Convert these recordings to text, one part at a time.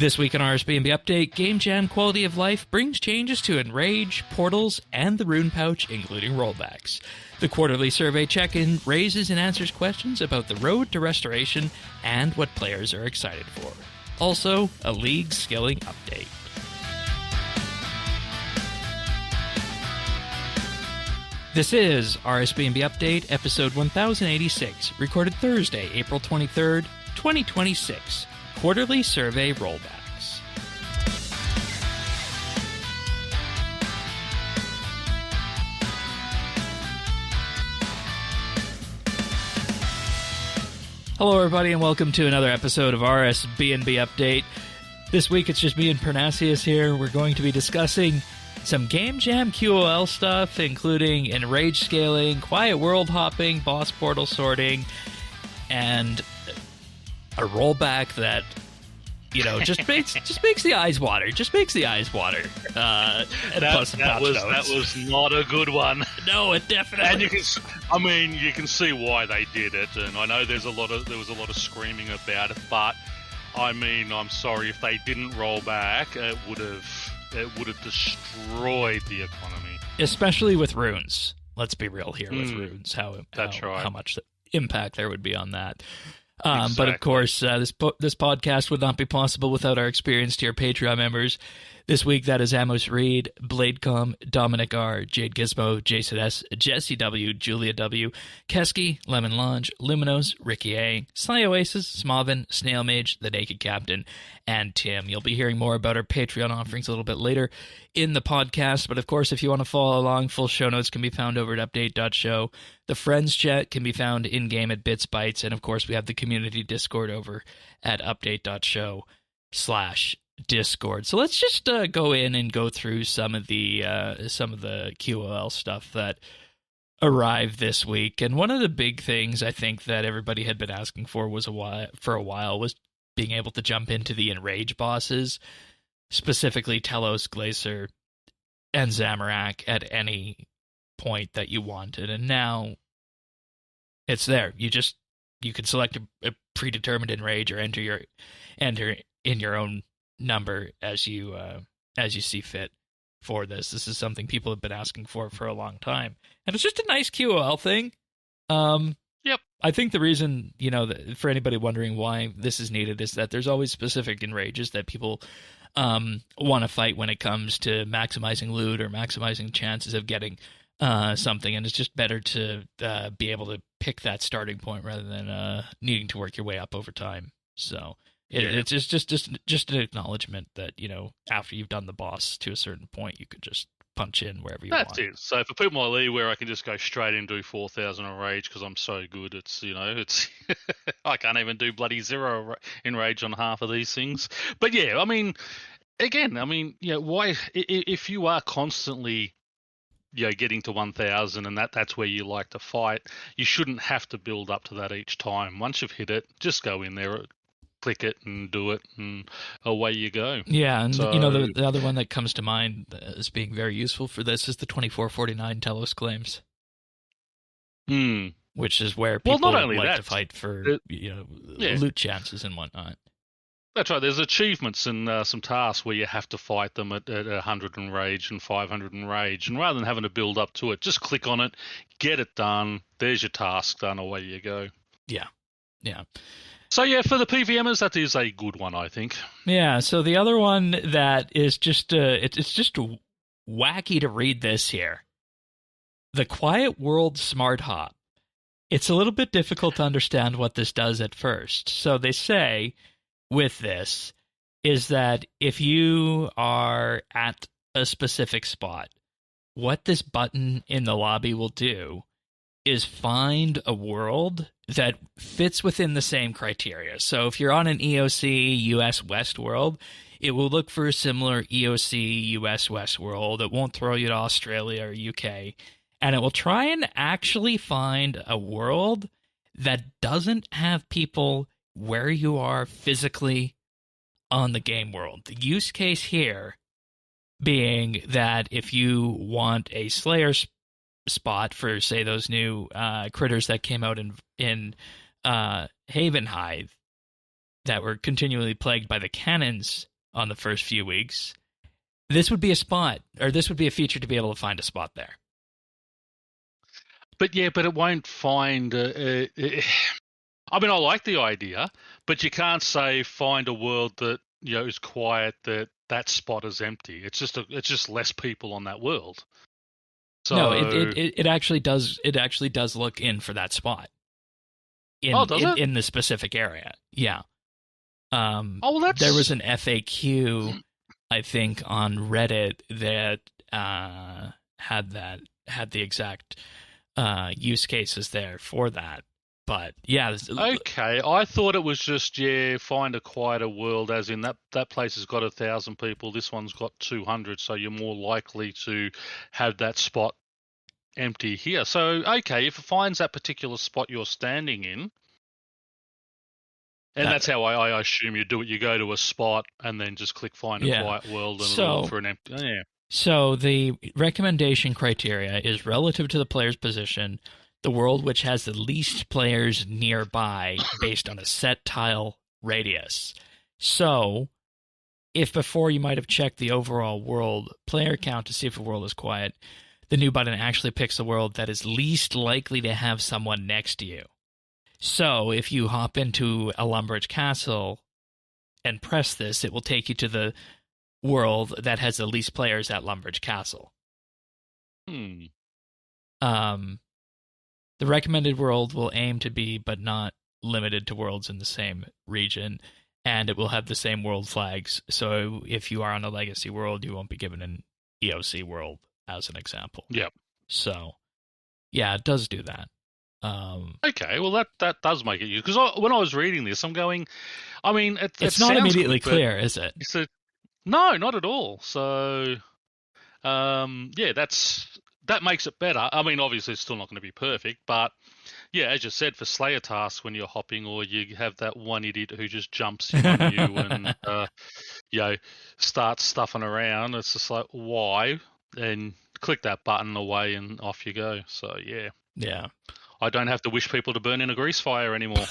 This week on RSBANDB Update, GameJam Quality of Life brings changes to Enrage, Portals, and the Rune Pouch, including rollbacks. The quarterly survey check-in raises and answers questions about the road to restoration and what players are excited for. Also, a league skilling update. This is RSBANDB Update, episode 1086, recorded Thursday, April 23rd, 2026. Quarterly survey rollbacks. Hello everybody and welcome to another episode of RSBANDB Update. This week it's just me and Pernasius here. We're going to be discussing some GameJam QOL stuff, including Enrage scaling, quiet world hopping, boss portal sorting, and a rollback that, you know, just makes the eyes water. Just makes the eyes water. And plus some that was not a good one. No, it definitely. And you can see why they did it, and I know there was a lot of screaming about it, but I mean, I'm sorry, if they didn't roll back, it would have destroyed the economy. Especially with runes. Let's be real here with runes. How much impact there would be on that. Exactly. But of course, this podcast would not be possible without our experienced tier Patreon members. This week, that is Amos Reed, Bladecom, Dominic R, Jade Gizmo, Jason S, Jesse W, Julia W, Kesky, Lemon Lounge, Luminos, Ricky A, Sly Oasis, Smavin, Snail Mage, The Naked Captain, and Tim. You'll be hearing more about our Patreon offerings a little bit later in the podcast, but of course, if you want to follow along, full show notes can be found over at update.show. The Friends chat can be found in-game at Bits Bytes, and of course, we have the community Discord over at update.show/Discord. So let's just go in and go through some of the QOL stuff that arrived this week. And one of the big things I think that everybody had been asking for was for a while was being able to jump into the Enrage bosses, specifically Telos, Glacier, and Zamorak at any point that you wanted. And now it's there. You can select a predetermined Enrage or enter in your own number as you see fit for this. This is something people have been asking for a long time, and it's just a nice QOL thing. Yep. I think the reason, for anybody wondering why this is needed is that there's always specific enrages that people want to fight when it comes to maximizing loot or maximizing chances of getting something, and it's just better to be able to pick that starting point rather than needing to work your way up over time. So it's just an acknowledgement that, after you've done the boss to a certain point, you could just punch in wherever you want. That's it. So for people like me, where I can just go straight in and do 4,000 Enrage because I'm so good, it's I can't even do bloody 0 Enrage on half of these things. But yeah, why if you are constantly getting to 1,000 and that's where you like to fight, you shouldn't have to build up to that each time. Once you've hit it, just go in there, click it and do it, and away you go. Yeah, and the other one that comes to mind as being very useful for this is the 2449 Telos claims. Which is where people like to fight for loot chances and whatnot. That's right. There's achievements and some tasks where you have to fight them at 100 Enrage and 500 Enrage, and rather than having to build up to it, just click on it, get it done. There's your task done. Away you go. Yeah. So yeah, for the PVMers, that is a good one, I think. Yeah. So the other one that is just it's just wacky to read this here. The Quiet World Smart Hop. It's a little bit difficult to understand what this does at first. So they say with this is that if you are at a specific spot, what this button in the lobby will do is find a world that fits within the same criteria. So if you're on an EOC US West world, it will look for a similar EOC US West world. It won't throw you to Australia or UK. And it will try and actually find a world that doesn't have people where you are physically on the game world. The use case here being that if you want a Slayer spot for, say, those new critters that came out in Havenhythe that were continually plagued by the cannons on the first few weeks, this would be a spot, or this would be a feature to be able to find a spot there. But it won't find. I mean, I like the idea, but you can't say find a world that is quiet, that spot is empty. It's just less people on that world. So no, it actually does. It actually does look in for that spot. In the specific area, yeah. There was an FAQ, I think, on Reddit that had the exact use cases there for that. But yeah, okay. I thought it was just find a quieter world, as in that place has got 1,000 people. This one's got 200, so you're more likely to have that spot empty here. So okay, if it finds that particular spot you're standing in, and that's how I assume you do it. You go to a spot and then just click find a quiet world and it'll look for an empty. Oh, yeah. So the recommendation criteria is relative to the player's position, the world which has the least players nearby based on a set tile radius. So if before you might have checked the overall world player count to see if a world is quiet, the new button actually picks the world that is least likely to have someone next to you. So if you hop into a Lumbridge Castle and press this, it will take you to the world that has the least players at Lumbridge Castle. The recommended world will aim to be, but not limited to, worlds in the same region, and it will have the same world flags. So if you are on a legacy world, you won't be given an EOC world, as an example. Yep. So, yeah, it does do that. Okay, well that does make it useful, because when I was reading this, I'm going, I mean, it's not immediately clear, is it? No, not at all. So, yeah, that makes it better. I mean, obviously, it's still not going to be perfect, but yeah, as you said, for Slayer tasks when you're hopping, or you have that one idiot who just jumps in on you and starts stuffing around, it's just like, why? And click that button away, and off you go. So yeah. I don't have to wish people to burn in a grease fire anymore.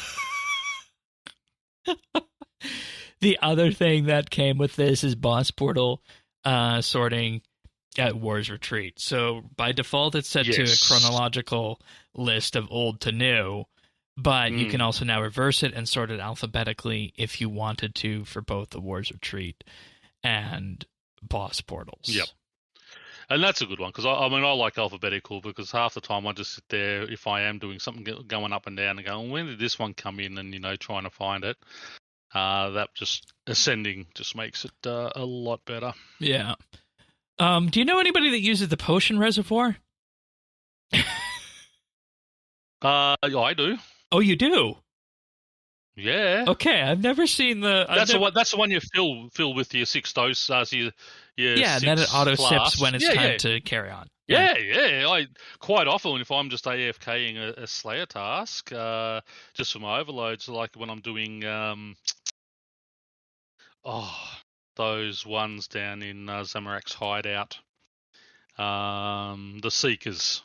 The other thing that came with this is boss portal sorting at War's Retreat. So by default, it's set to a chronological list of old to new, but you can also now reverse it and sort it alphabetically if you wanted to for both the War's Retreat and boss portals. Yep. And that's a good one, because I mean, I like alphabetical, because half the time I just sit there, if I am doing something, going up and down and going, when did this one come in, and trying to find it. That just ascending just makes it a lot better. Yeah. Do you know anybody that uses the potion reservoir? I do. Oh, you do? Yeah. Okay, I've never seen the. That's the one you fill with your 6 dose. And then it auto sips when it's time to carry on. Yeah. I quite often, if I'm just AFKing a Slayer task, just for my overloads, like when I'm doing those ones down in Zamorak's hideout, the Seekers.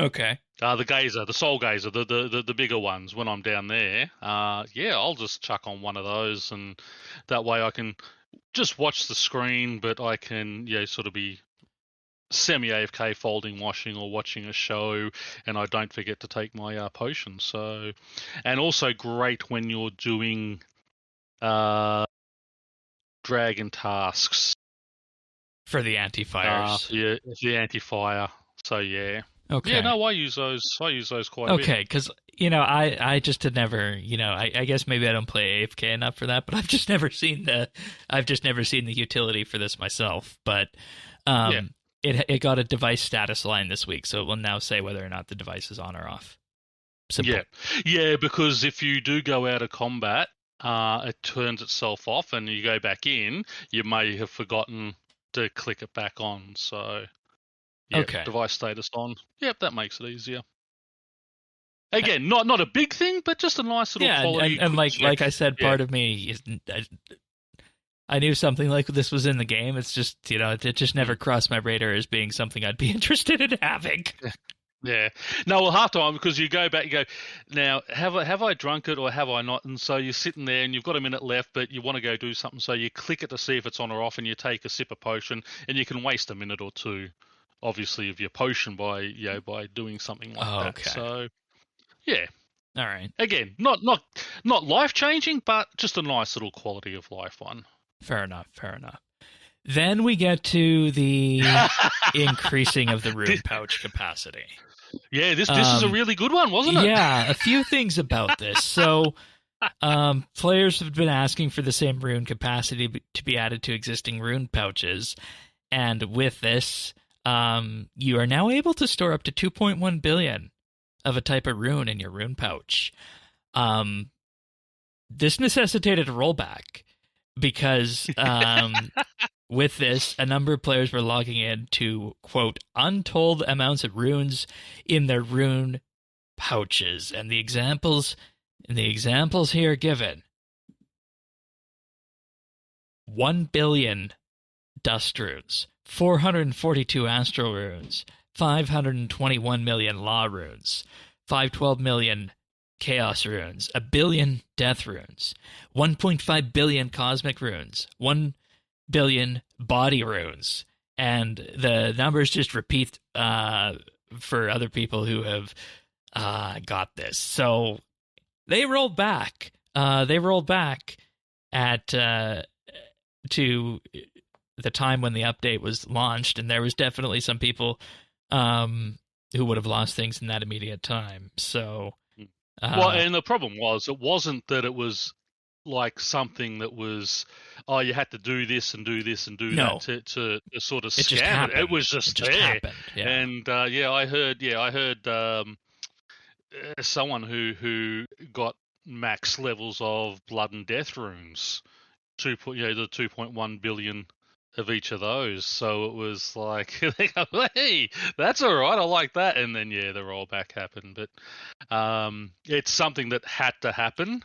Okay. The Gazer, the Soul Gazer, the bigger ones. When I'm down there, I'll just chuck on one of those, and that way I can just watch the screen, but I can sort of be semi-AFK folding, washing, or watching a show, and I don't forget to take my potion. So, and also great when you're doing dragon tasks for the anti-fires. The anti-fire. So yeah. Okay. Yeah, no, I use those quite a bit. Okay, because I just had never, I guess maybe I don't play AFK enough for that, but I've just never seen the utility for this myself. But it got a device status line this week, so it will now say whether or not the device is on or off. Simple. Yeah, because if you do go out of combat, it turns itself off, and you go back in, you may have forgotten to click it back on. So. Yep, okay. Device status on. Yep, that makes it easier. Again, not a big thing, but just a nice little quality. And like I said, part of me is I knew something like this was in the game. It's just it just never crossed my radar as being something I'd be interested in having. Yeah. No, well, half time, because you go back, you go, now, have I drunk it or have I not? And so you're sitting there and you've got a minute left, but you want to go do something. So you click it to see if it's on or off, and you take a sip of potion, and you can waste a minute or two, obviously, of your potion by doing something like Oh, that. okay. So, yeah. All right. Again, not life changing, but just a nice little quality of life one. Fair enough. Fair enough. Then we get to the increasing of the rune pouch capacity. Yeah, this is a really good one, wasn't it? Yeah, a few things about this. So, players have been asking for the same rune capacity to be added to existing rune pouches, and with this, you are now able to store up to 2.1 billion of a type of rune in your rune pouch. This necessitated a rollback because with this, a number of players were logging in to, quote, untold amounts of runes in their rune pouches. And the examples here given: 1 billion dust runes, 442 astral runes, 521 million law runes, 512 million chaos runes, 1 billion death runes, 1.5 billion cosmic runes, 1 billion body runes, and the numbers just repeat for other people who have got this. So they rolled back. They rolled back at to the time when the update was launched, and there was definitely some people who would have lost things in that immediate time. So, well, and the problem was, it wasn't that it was like something that was, oh, you had to do this and do this and do that to sort of scam it. It was just there. Happened. Yeah. And I heard someone who got max levels of blood and death runes, the 2.1 billion of each of those. So it was like, hey, that's all right, I like that. And then the rollback happened. But it's something that had to happen.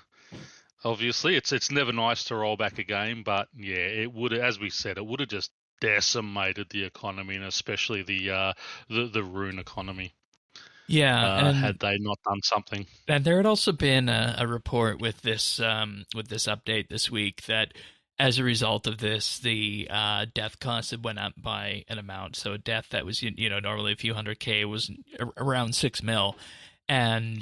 Obviously, it's never nice to roll back a game, but yeah, it would, as we said, it would have just decimated the economy, and especially the rune economy. Yeah, had they not done something. And there had also been a report with this update this week that as a result of this, the death cost had went up by an amount. So a death that was normally a few hundred K was around 6 mil. And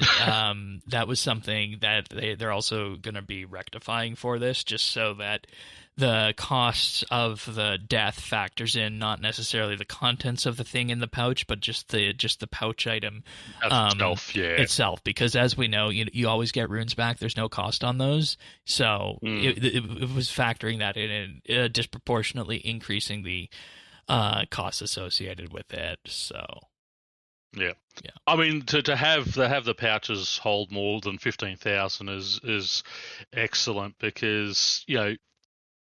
that was something that they're also going to be rectifying for this, just so that the costs of the death factors in not necessarily the contents of the thing in the pouch, but just the pouch item itself. Because as we know, you always get runes back. There's no cost on those, so it was factoring that in and disproportionately increasing the costs associated with it. So. Yeah. I mean, to have the pouches hold more than 15,000 is excellent, because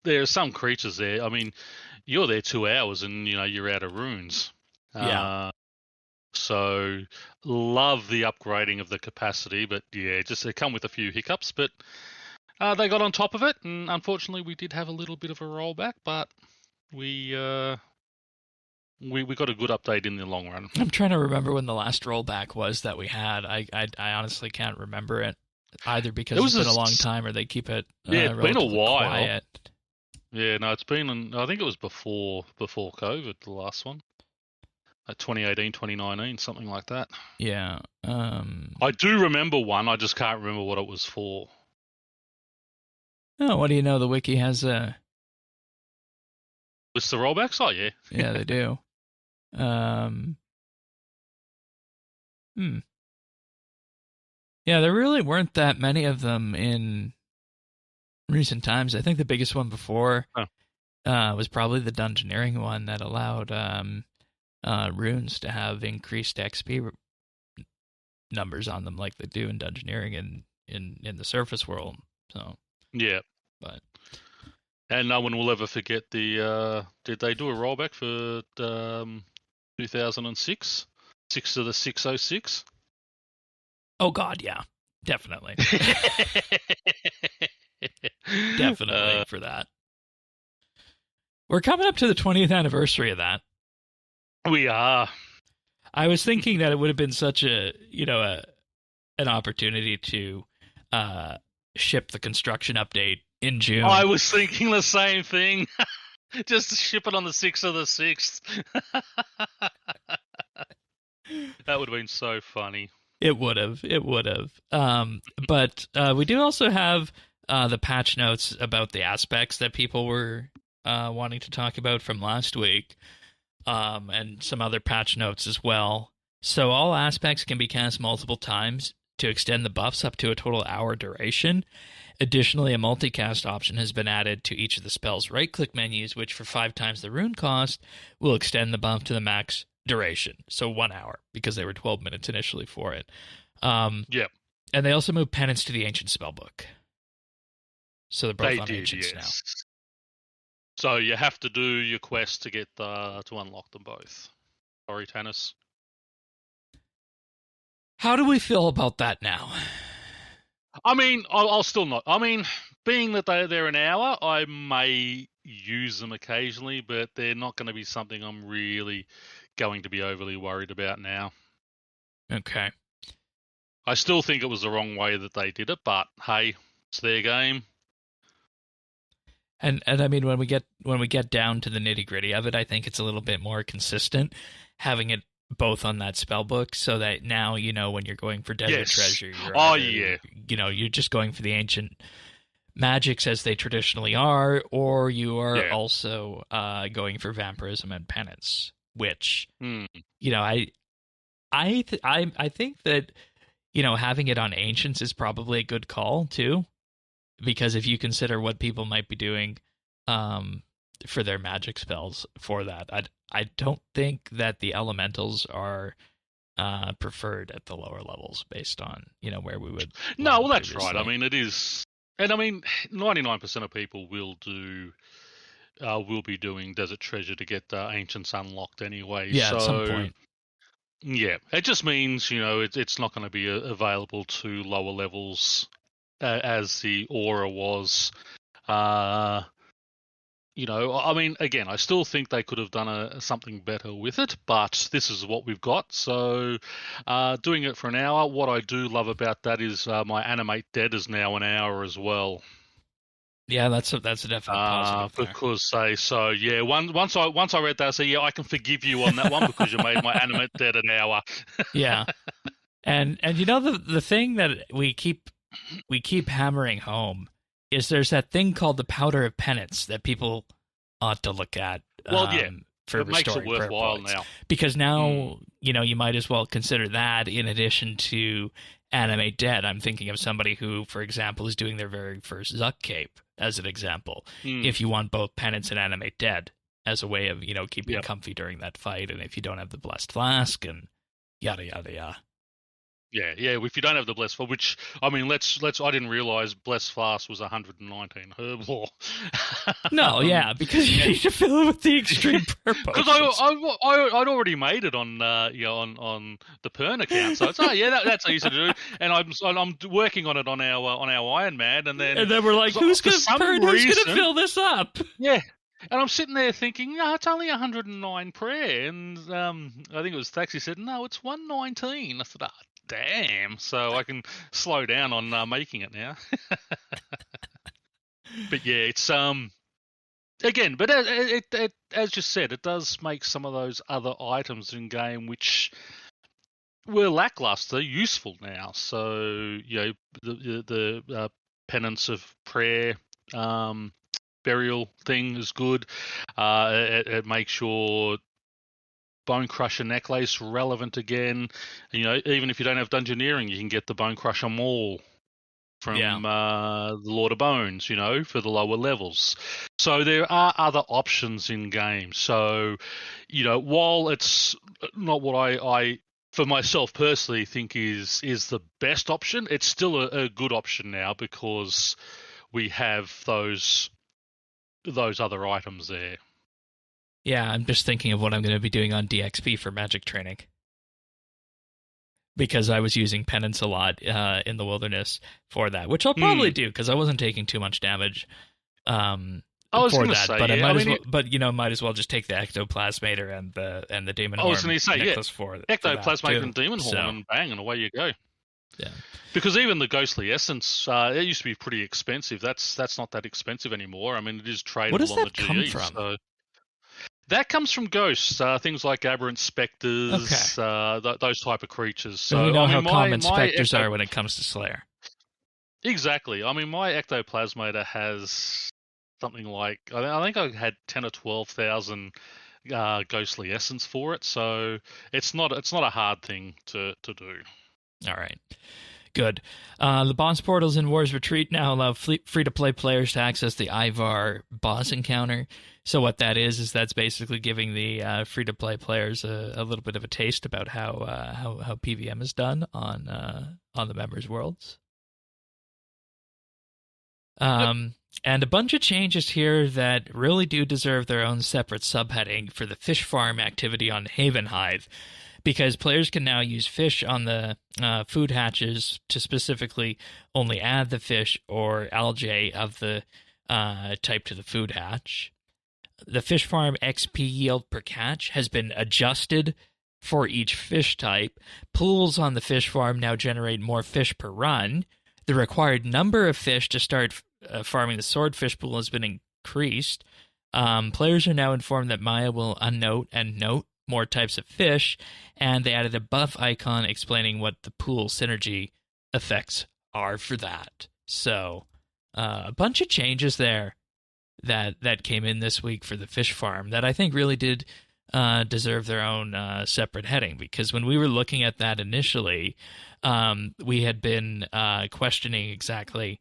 there are some creatures there. I mean, you're there 2 hours and you're out of runes. Yeah. So love the upgrading of the capacity, but just they come with a few hiccups. But they got on top of it, and unfortunately, we did have a little bit of a rollback, but we got a good update in the long run. I'm trying to remember when the last rollback was that we had. I honestly can't remember it either, because it's been a long time, or they keep it it's been a while. Quiet. Yeah, no, it's been. I think it was before COVID, the last one. 2018, 2019, something like that. Yeah. I do remember one. I just can't remember what it was for. Oh, what do you know? The wiki has It's the rollbacks? Oh, yeah. Yeah, they do. Yeah, there really weren't that many of them in recent times. I think the biggest one before was probably the dungeoneering one that allowed runes to have increased XP numbers on them, like they do in dungeoneering and in the surface world. So yeah, but. And no one will ever forget the. Did they do a rollback for 2006? 6 to the 606? Oh God, yeah, definitely, definitely for that. We're coming up to the 20th anniversary of that. We are. I was thinking that it would have been such an opportunity to ship the construction update in June. I was thinking the same thing. Just ship it on the 6th of the 6th. That would have been so funny. It would have. But we do also have the patch notes about the aspects that people were wanting to talk about from last week, and some other patch notes as well. So all aspects can be cast multiple times to extend the buffs up to a total hour duration. Additionally, a multicast option has been added to each of the spell's right-click menus, which for 5 times the rune cost will extend the buff to the max duration, so 1 hour, because they were 12 minutes initially for it. Yep. And they also moved penance to the ancient spellbook. So they're both They on did, ancients yes. now. So you have to do your quest to get to unlock them both. Sorry, Tannis. How do we feel about that now? I mean, I'll still not. I mean, being that they're an hour, I may use them occasionally, but they're not going to be something I'm really going to be overly worried about now. Okay. I still think it was the wrong way that they did it, but hey, it's their game. And I mean, when we get down to the nitty-gritty of it, I think it's a little bit more consistent having it both on that spell book, so that now you know when you're going for desert treasure, you're just going for the ancient magics as they traditionally are, or you are also going for vampirism and penance, which I think that having it on ancients is probably a good call too, because if you consider what people might be doing for their magic spells for that, I don't think that the elementals are preferred at the lower levels based on where we would. No, well, that's right. I mean, it is, and I mean, 99% of people will be doing desert treasure to get ancients unlocked anyway. Yeah, so, at some point. Yeah, it just means it's not going to be available to lower levels as the aura was. I mean, again, I still think they could have done something better with it, but this is what we've got. So, doing it for an hour. What I do love about that is my animate dead is now an hour as well. Yeah, that's a definite positive there. Because once I read that, I said, I can forgive you on that one because you made my animate dead an hour. Yeah, and the thing that we keep hammering home is there's that thing called the powder of penance that people ought to look at. Well, for it makes it restoring worthwhile now. Because now, you might as well consider that in addition to animate dead. I'm thinking of somebody who, for example, is doing their very first Zuck cape as an example. If you want both penance and animate dead as a way of, keeping comfy during that fight, and if you don't have the blessed flask and yada, yada, yada. Yeah. If you don't have the blessed flask, which I mean, let's. I didn't realize blessed flask was 119 herb lore. No, because you need to fill it with the extreme purpose. Because I'd already made it on on the Pern account, so it's that's easy to do. And I'm working on it on our Iron Man, and then we're like, who's gonna fill this up? Yeah. And I'm sitting there thinking, no, it's only 109 prayer. And I think it was Thaxi said, no, it's 119. I said, damn. So I can slow down on making it now. But yeah, it's again, but it as you said, it does make some of those other items in game which were lackluster useful now. So the penance of prayer, burial thing is good. It makes your Bone Crusher necklace relevant again. Even if you don't have Dungeoneering, you can get the Bone Crusher Maul from the Lord of Bones, for the lower levels. So there are other options in game. So, while it's not what I for myself personally think is the best option, it's still a good option now because we have those other items there. Yeah, I'm just thinking of what I'm going to be doing on DXP for magic training. Because I was using penance a lot in the wilderness for that, which I'll probably do because I wasn't taking too much damage I was for going to that, say, but yeah. might as well just take the ectoplasmator and the demon I horn was going to say, necklace for ectoplasmator and too. demon horn, and bang, and away you go. Yeah. Because even the ghostly essence, it used to be pretty expensive. That's not that expensive anymore. I mean, it is tradable What does on that the come GE. from? So that comes from ghosts, things like aberrant specters, those type of creatures. So we know I mean, how common specters are when it comes to Slayer. Exactly. I mean, my ectoplasmator has something like I think I had 10 or 12,000 ghostly essence for it. So it's not a hard thing to do. All right. Good. The boss portals in War's Retreat now allow free-to-play players to access the Ivar boss encounter. So what that is that's basically giving the free-to-play players a little bit of a taste about how PVM is done on the members' worlds. And a bunch of changes here that really do deserve their own separate subheading for the fish farm activity on Havenhythe, because players can now use fish on the food hatches to specifically only add the fish or algae of the type to the food hatch. The fish farm XP yield per catch has been adjusted for each fish type. Pools on the fish farm now generate more fish per run. The required number of fish to start farming the swordfish pool has been increased. Players are now informed that Maya will unnote and note more types of fish, and they added a buff icon explaining what the pool synergy effects are for that. So, a bunch of changes there that came in this week for the fish farm that I think really did deserve their own separate heading, because when we were looking at that initially, we had been questioning exactly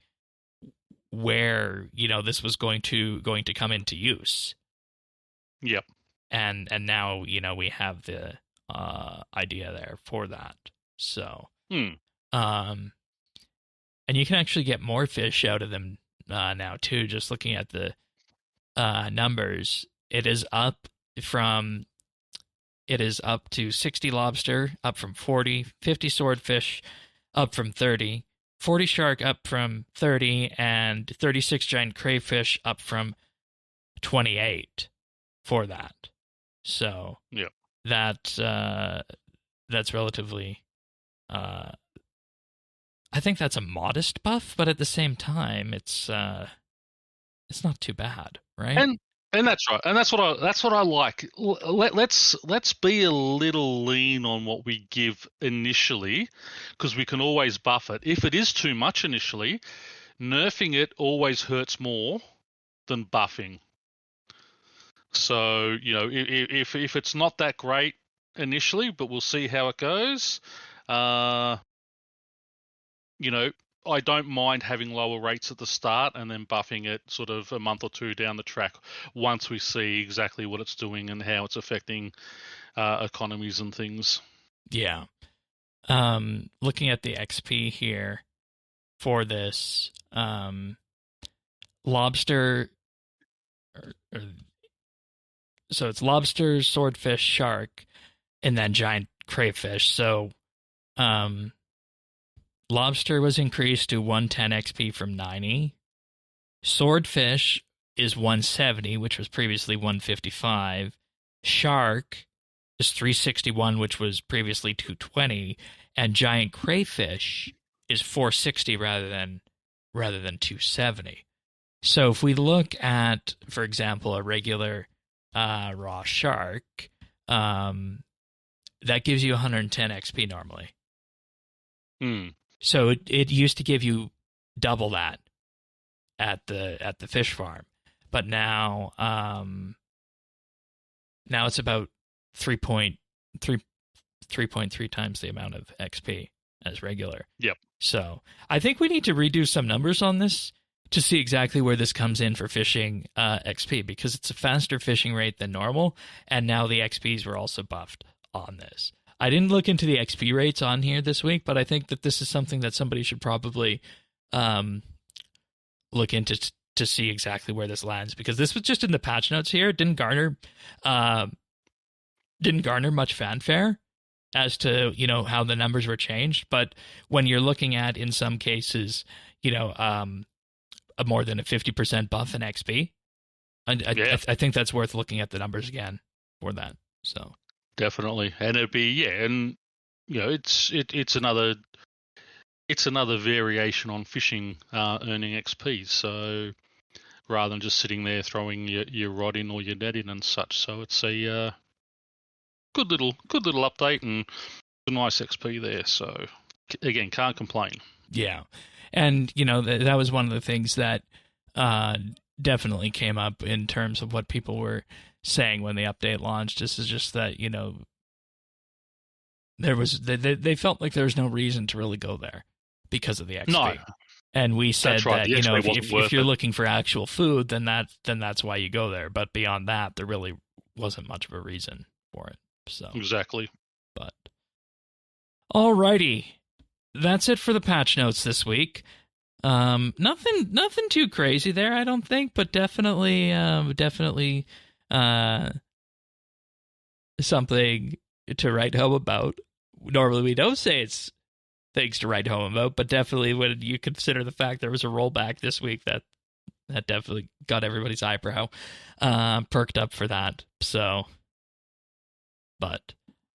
where this was going to come into use. Yep. And now we have the idea there for that. So and you can actually get more fish out of them now too. Just looking at the numbers, it is up to 60 lobster, up from 40, 50 swordfish, up from 30, 40 shark, up from 30, and 36 giant crayfish, up from 28 for that. So that's relatively. I think that's a modest buff, but at the same time, it's not too bad, right? And that's right, and that's what I like. Let's be a little lean on what we give initially, because we can always buff it. If it is too much initially, nerfing it always hurts more than buffing. So if it's not that great initially, but we'll see how it goes. I don't mind having lower rates at the start and then buffing it sort of a month or two down the track once we see exactly what it's doing and how it's affecting economies and things. Yeah. Looking at the XP here for this, lobster, so it's lobster, swordfish, shark, and then giant crayfish. So, lobster was increased to 110 XP from 90. Swordfish is 170, which was previously 155. Shark is 361, which was previously 220. And giant crayfish is 460 rather than 270. So if we look at, for example, a regular raw shark, that gives you 110 XP normally. So it used to give you double that at the fish farm, but now it's about 3.3 times the amount of XP as regular. Yep. So I think we need to redo some numbers on this to see exactly where this comes in for fishing XP, because it's a faster fishing rate than normal, and now the XPs were also buffed on this. I didn't look into the XP rates on here this week, but I think that this is something that somebody should probably look into to see exactly where this lands, because this was just in the patch notes here. It didn't garner much fanfare as to how the numbers were changed. But when you're looking at, in some cases, a more than a 50% buff in XP, I think that's worth looking at the numbers again for that. So definitely, and it'd be and it's another variation on fishing, earning XP. So rather than just sitting there throwing your rod in or your net in and such, so it's a good little update and a nice XP there. So again, can't complain. Yeah, and that was one of the things that definitely came up in terms of what people were saying when the update launched. This is just that there was they felt like there was no reason to really go there because of the XP. No. And we said that if you're looking for actual food, then that's why you go there. But beyond that, there really wasn't much of a reason for it. So exactly. But alrighty, that's it for the patch notes this week. Nothing too crazy there, I don't think, but definitely something to write home about. Normally we don't say it's things to write home about, but definitely when you consider the fact there was a rollback this week, that definitely got everybody's eyebrow perked up for that. So, but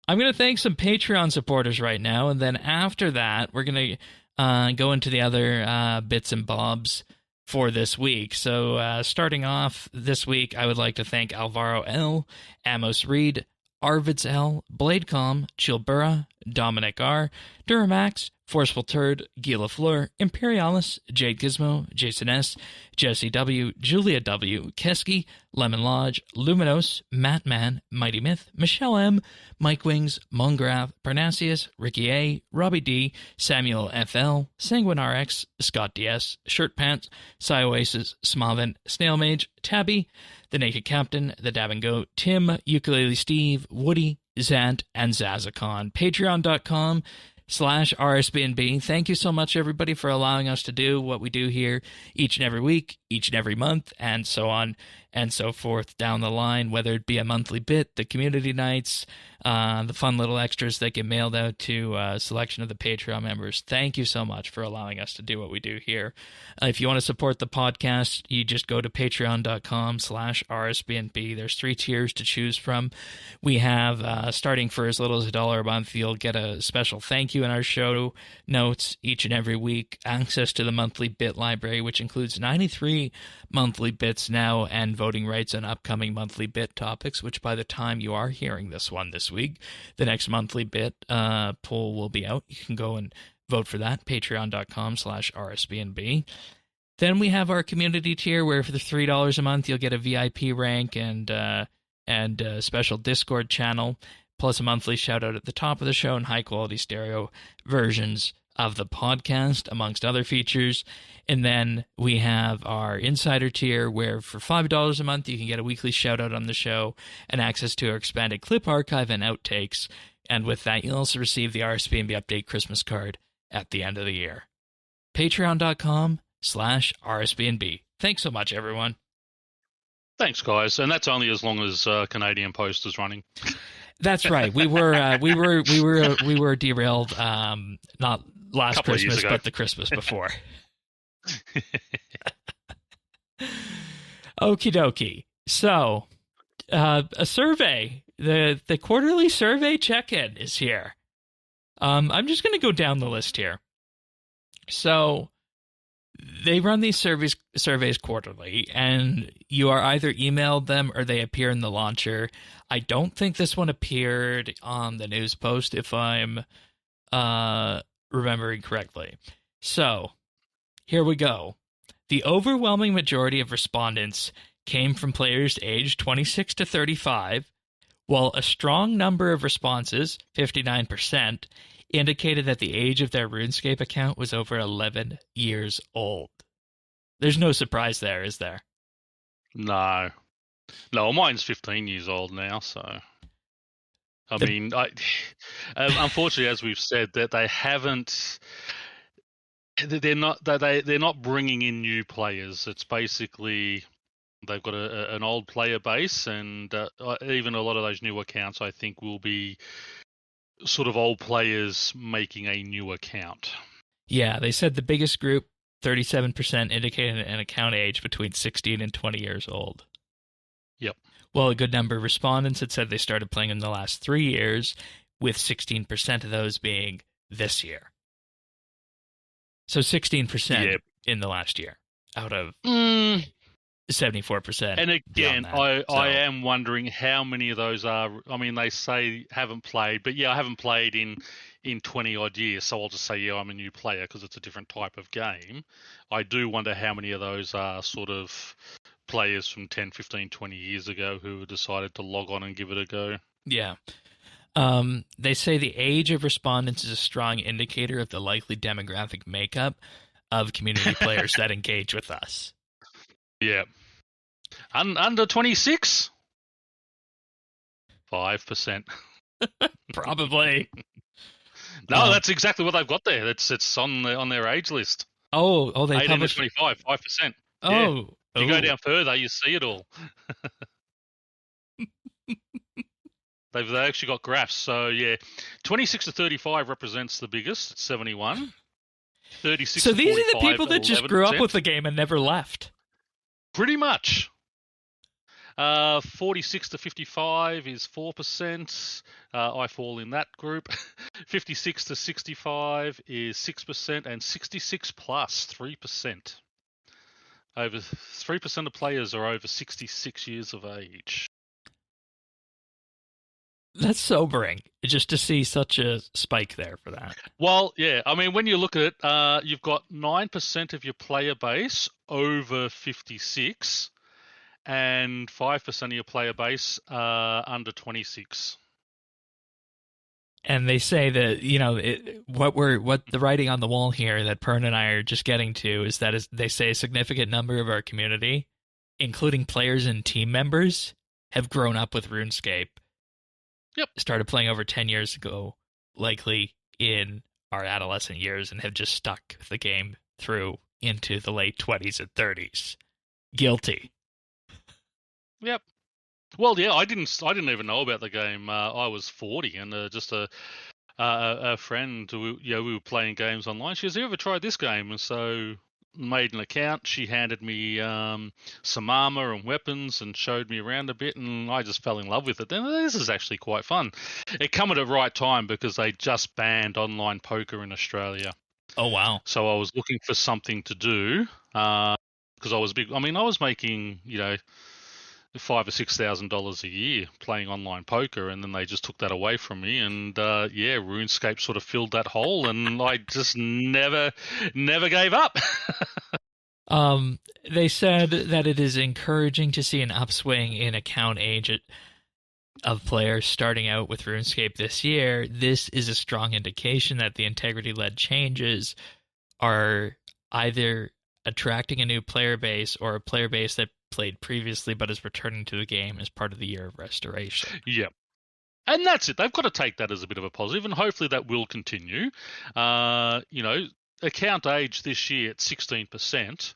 I'm going to thank some Patreon supporters right now, and then after that, we're going to go into the other bits and bobs for this week. So, starting off this week, I would like to thank Alvaro L, Amos Reed, Arvids L, Bladecom, Chilbura, Dominic R, Duramax, Forceful Turd, Gila Fleur, Imperialis, Jade Gizmo, Jason S, Jesse W, Julia W, Keski, Lemon Lodge, Luminos, Matt Man, Mighty Myth, Michelle M, Mike Wings, Mongrath, Parnassius, Ricky A, Robbie D, Samuel FL, Sanguine RX, Scott DS, Shirt Pants, Oasis, Smavin, Snail Mage, Tabby, The Naked Captain, The Dabbing Goat, Tim, Ukulele Steve, Woody, Zant, and Zazacon. Patreon.com/RSBANDB. Thank you so much, everybody, for allowing us to do what we do here each and every week, each and every month, and so on and so forth down the line, whether it be a monthly bit, the community nights, the fun little extras that get mailed out to a selection of the Patreon members. Thank you so much for allowing us to do what we do here. If you want to support the podcast, you just go to patreon.com/RSBNB. There's 3 tiers to choose from. We have, starting for as little as $1 a month, you'll get a special thank you in our show notes each and every week, access to the monthly bit library, which includes 93 monthly bits now, and voting rights on upcoming monthly bit topics, which by the time you are hearing this one this week, the next monthly bit poll will be out. You can go and vote for that, patreon.com/RSBNB. Then we have our community tier, where for the $3 a month, you'll get a VIP rank and a special Discord channel, plus a monthly shout-out at the top of the show and high-quality stereo versions of the podcast, amongst other features. And then we have our insider tier, where for $5 a month, you can get a weekly shout-out on the show and access to our expanded clip archive and outtakes. And with that, you'll also receive the RSBANDB Update Christmas card at the end of the year. Patreon.com/RSBNB. Thanks so much, everyone. Thanks, guys. And that's only as long as Canadian Post is running. That's right. We were derailed, not last Christmas, but the Christmas before. Okie dokie. So, a survey, the quarterly survey check-in is here. I'm just going to go down the list here. So, they run these surveys quarterly, and you are either emailed them or they appear in the launcher. I don't think this one appeared on the news post, if I'm remembering correctly. So, here we go. The overwhelming majority of respondents came from players aged 26 to 35, while a strong number of responses, 59%, indicated that the age of their RuneScape account was over 11 years old. There's no surprise there, is there? No, mine's 15 years old now, so... unfortunately, as we've said, that they haven't... They're not bringing in new players. It's basically... They've got an old player base, and even a lot of those new accounts, I think, will be sort of old players making a new account. Yeah, they said the biggest group, 37%, indicated an account age between 16 and 20 years old. Yep. Well, a good number of respondents had said they started playing in the last 3 years, with 16% of those being this year. So 16% Yep. in the last year out of 74%. And again, I am am wondering how many of those are. I mean, they say haven't played, but yeah, I haven't played in 20 odd years, so I'll just say yeah, I'm a new player because it's a different type of game. I do wonder how many of those are sort of players from 10, 15, 20 years ago who decided to log on and give it a go. Yeah. They say the age of respondents is a strong indicator of the likely demographic makeup of community players that engage with us. Yeah. Under 26? 5%. Probably. No, that's exactly what they've got there. It's on their age list. Oh, they 18 published... to 25, 5%. Oh. Yeah. If you go down further, you see it all. They've actually got graphs. So, yeah, 26 to 35 represents the biggest, it's 71. 36 so to these 45, are the people that just grew up with the game and never left. Pretty much. 46 to 55 is 4%. I fall in that group. 56 to 65 is 6%, and 66 plus 3%. Over 3% of players are over 66 years of age. That's sobering, just to see such a spike there for that. Well, yeah, I mean, when you look at it, you've got 9% of your player base over 56, and 5% of your player base under 26. And they say that, you know, what the writing on the wall here that Pern and I are just getting to is that they say a significant number of our community, including players and team members, have grown up with RuneScape. Yep. Started playing over 10 years ago, likely in our adolescent years, and have just stuck with the game through into the late 20s and 30s. Guilty. Yep. Well, yeah, I didn't even know about the game. I was 40, and just a friend, we were playing games online. She goes, "Have you ever tried this game?" And so made an account. She handed me some armor and weapons and showed me around a bit, and I just fell in love with it. Then this is actually quite fun. It came at the right time because they just banned online poker in Australia. Oh wow! So I was looking for something to do because I was big. I mean, I was making $5,000 or $6,000 a year playing online poker, and then they just took that away from me, and RuneScape sort of filled that hole, and I just never gave up. They said that it is encouraging to see an upswing in account age of players starting out with RuneScape this year. This is a strong indication that the integrity-led changes are either attracting a new player base or a player base that played previously but is returning to the game as part of the year of restoration. Yeah. And that's it. They've got to take that as a bit of a positive, and hopefully that will continue. Account age this year at 16%.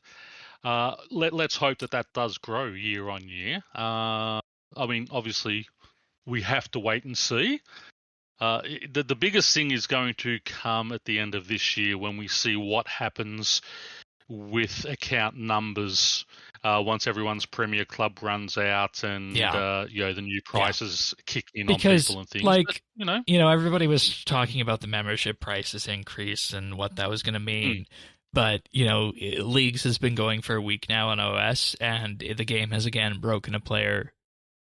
Let's hope that does grow year on year. I mean, obviously, we have to wait and see. The biggest thing is going to come at the end of this year when we see what happens with account numbers once everyone's Premier Club runs out and the new prices kick in on people and things. Like, but, everybody was talking about the membership prices increase and what that was going to mean. But, Leagues has been going for a week now on OS, and the game has again broken a player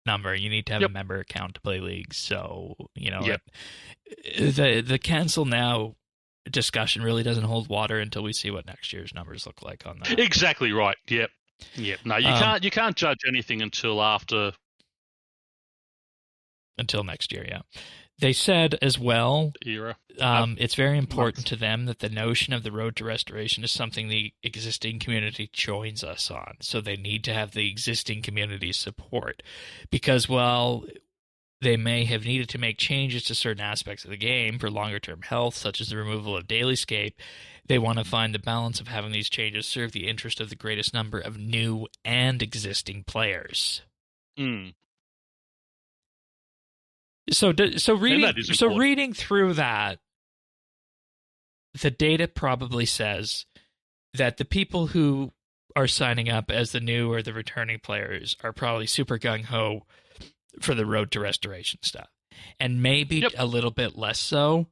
number. You need to have a member account to play Leagues. So, the cancel now discussion really doesn't hold water until we see what next year's numbers look like on that. Exactly right. Yep. No, you can't judge anything until next year. Yeah. They said as well, it's very important to them that the notion of the road to restoration is something the existing community joins us on. So they need to have the existing community support, because while they may have needed to make changes to certain aspects of the game for longer-term health, such as the removal of dailyscape, they want to find the balance of having these changes serve the interest of the greatest number of new and existing players. So reading through that, the data probably says that the people who are signing up as the new or the returning players are probably super gung-ho for the Road to Restoration stuff. And maybe a little bit less so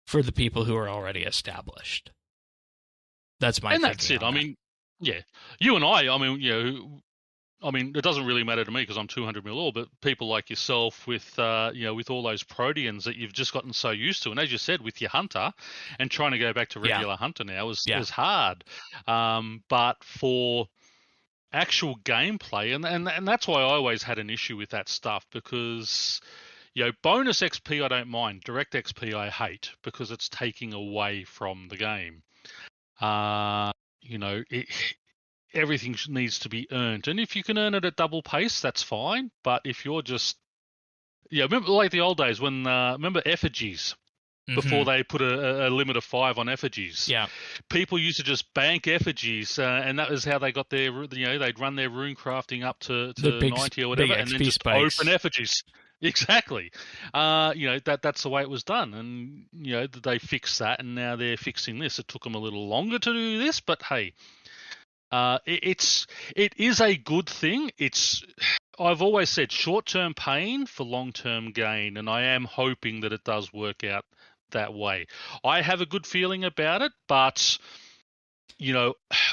for the people who are already established. That's my thinking. And that's it. I mean, yeah. You and I mean, it doesn't really matter to me because I'm 200 mil all, but people like yourself with, with all those proteans that you've just gotten so used to. And as you said, with your hunter and trying to go back to regular hunter now is hard. But for actual gameplay, and that's why I always had an issue with that stuff because, bonus XP I don't mind. Direct XP I hate because it's taking away from the game. Everything needs to be earned. And if you can earn it at double pace, that's fine. But if you're just, remember like the old days when, remember effigies? Before they put a limit of 5 on effigies. Yeah. People used to just bank effigies, and that was how they got their, they'd run their rune crafting up to 90 or whatever, and then just open effigies. Exactly. That's the way it was done. And, they fixed that, and now they're fixing this. It took them a little longer to do this, but hey, it is a good thing. I've always said short-term pain for long-term gain, and I am hoping that it does work out that way. I have a good feeling about it, but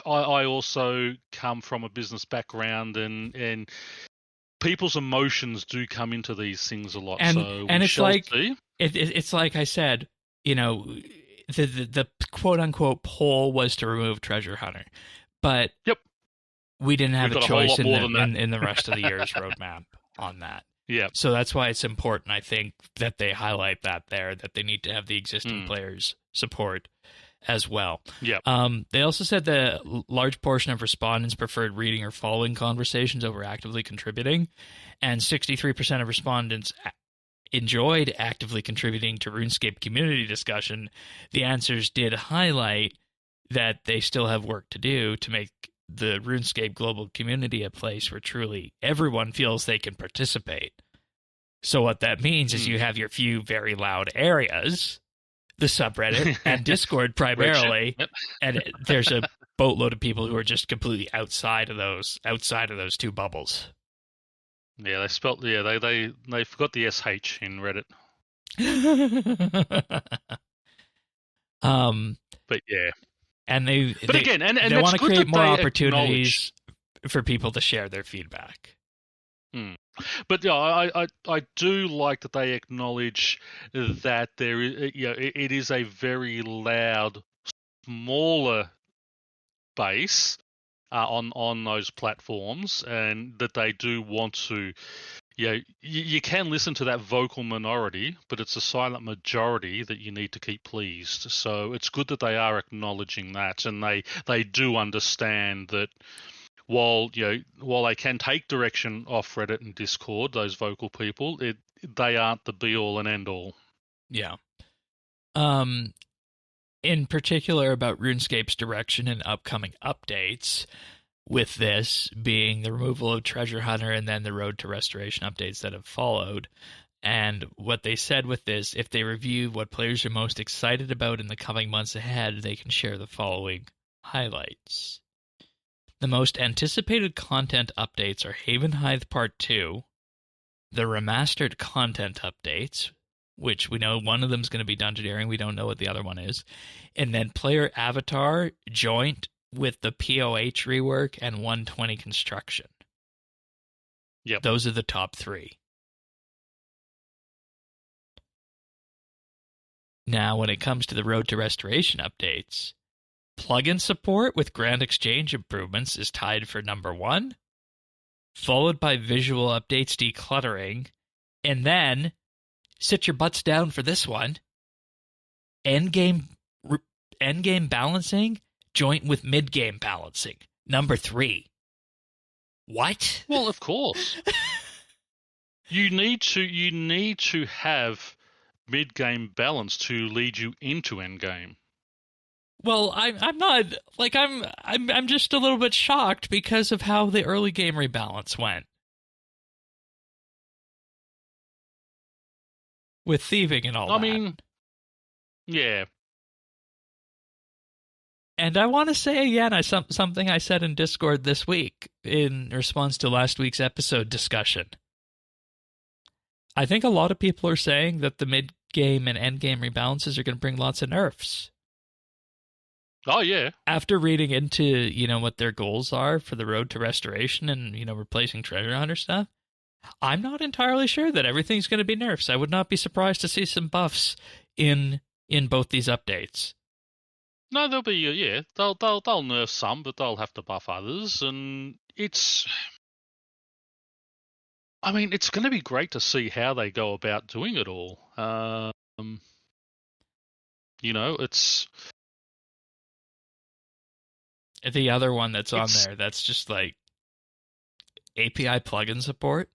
I also come from a business background, and people's emotions do come into these things a lot. And it's like it's like I said, the quote unquote poll was to remove Treasure Hunter, but we didn't have a choice in the rest of the year's roadmap on that. Yeah. So that's why it's important, I think, that they highlight that they need to have the existing players support as well. Yeah. They also said that a large portion of respondents preferred reading or following conversations over actively contributing, and 63% of respondents enjoyed actively contributing to RuneScape community discussion. The answers did highlight that they still have work to do to make the RuneScape global community a place where truly everyone feels they can participate. So what that means is you have your few very loud areas, the subreddit and Discord primarily, and there's a boatload of people who are just completely outside of those two bubbles. Yeah, they forgot the SH in Reddit. But yeah. And they want to create more opportunities for people to share their feedback. But I do like that they acknowledge that there is, it is a very loud, smaller base on those platforms, and that they do want to. You can listen to that vocal minority, but it's a silent majority that you need to keep pleased. So it's good that they are acknowledging that, and they do understand that while they can take direction off Reddit and Discord, those vocal people, they aren't the be all and end all. Yeah. In particular about RuneScape's direction and upcoming updates, with this being the removal of Treasure Hunter and then the Road to Restoration updates that have followed. And what they said with this, if they review what players are most excited about in the coming months ahead, they can share the following highlights. The most anticipated content updates are Havenhythe Part 2, the remastered content updates, which we know one of them is going to be Dungeoneering, we don't know what the other one is, and then player avatar joint with the POH rework and 120 construction. Yep. Those are the top 3. Now, when it comes to the Road to Restoration updates, plugin support with Grand Exchange improvements is tied for number 1, followed by visual updates decluttering, and then, sit your butts down for this one, endgame balancing joint with mid-game balancing, number 3. What? Well, of course. You need to have mid-game balance to lead you into endgame. Well, I'm not like I'm just a little bit shocked because of how the early game rebalance went with thieving and all that. I mean, yeah. And I want to say again, something I said in Discord this week in response to last week's episode discussion. I think a lot of people are saying that the mid-game and end-game rebalances are going to bring lots of nerfs. Oh, yeah. After reading into, what their goals are for the road to restoration and, replacing treasure hunter stuff, I'm not entirely sure that everything's going to be nerfs. I would not be surprised to see some buffs in both these updates. No, they'll be they'll nerf some, but they'll have to buff others, and it's going to be great to see how they go about doing it all. It's the other one that's on there. That's just like API plugin support.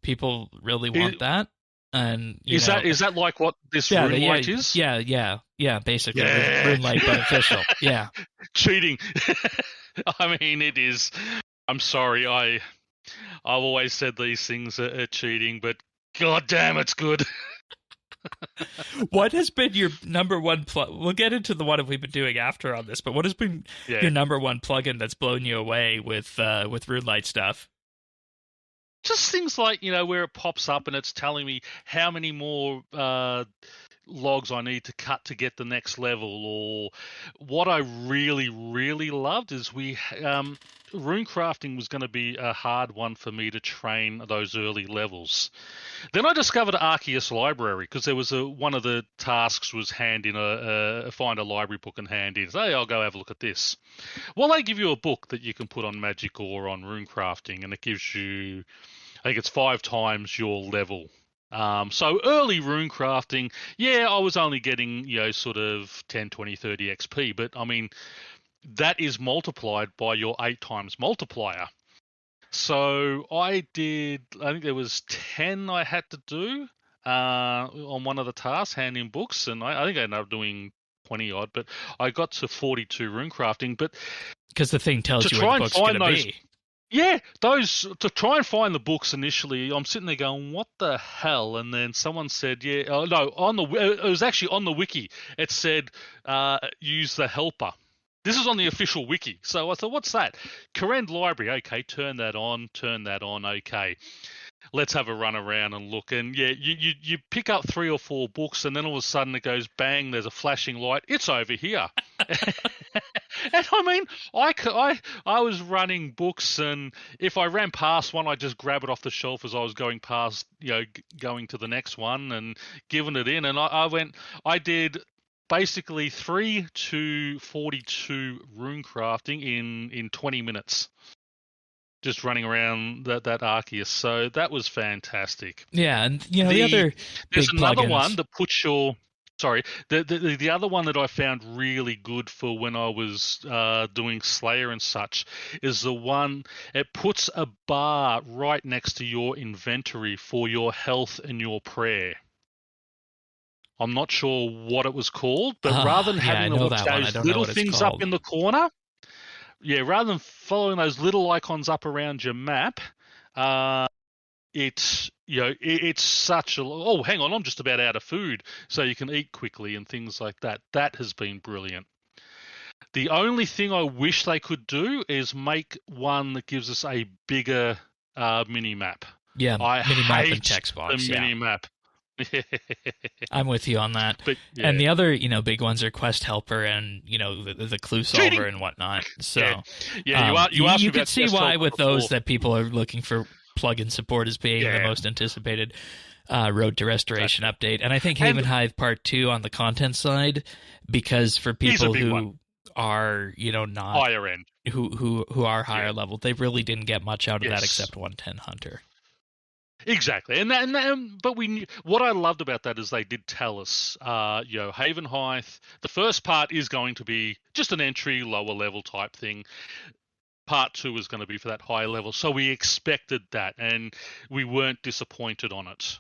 People really want that. And is that like what this RuneLite is? Yeah. Basically, yeah. RuneLite but official. Yeah, cheating. I mean, it is. I'm sorry. I've always said these things are cheating, but god damn, it's good. What has been your number one we'll get into the one we've been doing after on this, but what has been your number one plugin that's blown you away with RuneLite stuff? Just things like, where it pops up and it's telling me how many more logs I need to cut to get the next level. Or what I really, really loved is rune crafting was going to be a hard one for me to train those early levels. Then I discovered Arceus Library because there was one of the tasks was find a library book and hand in. Hey, I'll go have a look at this. Well, they give you a book that you can put on Magic or on rune crafting, and it gives you, I think it's 5 times your level. So early rune crafting, I was only getting, sort of 10, 20, 30 XP, but I mean, that is multiplied by your 8 times multiplier. So I think there was 10 I had to do on one of the tasks, hand in books, and I think I ended up doing 20 odd, but I got to 42 rune crafting. But because the thing tells you where the book's going to be. Yeah, to try and find the books initially, I'm sitting there going, what the hell? And then someone said, it was actually on the wiki. It said, use the helper. This is on the official wiki. So I thought, what's that? Current library. Okay, turn that on. Okay. Let's have a run around and look. And you pick up 3 or 4 books, and then all of a sudden it goes bang, there's a flashing light. It's over here. And I mean, I was running books, and if I ran past one, I'd just grab it off the shelf as I was going past, going to the next one and giving it in. And I did basically 3 to 42 rune crafting in 20 minutes. Just running around that Arceus. So that was fantastic. Yeah, and there's another plugins. one that puts your... Sorry, the other one that I found really good for when I was doing Slayer and such is the one, it puts a bar right next to your inventory for your health and your prayer. I'm not sure what it was called, but rather than having to look those little things up in the corner, rather than following those little icons up around your map, it's such a... Oh, hang on, I'm just about out of food, so you can eat quickly and things like that. That has been brilliant. The only thing I wish they could do is make one that gives us a bigger mini-map. Yeah, mini-map and text box. The mini-map. I'm with you on that. But, and the other, big ones are Quest Helper and, the clue solver and whatnot. So you can see why with those that people are looking for plugin support as being the most anticipated Road to Restoration update. And I think Havenhythe Part 2 on the content side, because for people who are, not higher end, who are higher level, they really didn't get much out of that except 110 Hunter. Exactly, but what I loved about that is they did tell us, Havenhythe, the first part is going to be just an entry, lower level type thing. Part 2 is going to be for that higher level, so we expected that, and we weren't disappointed on it.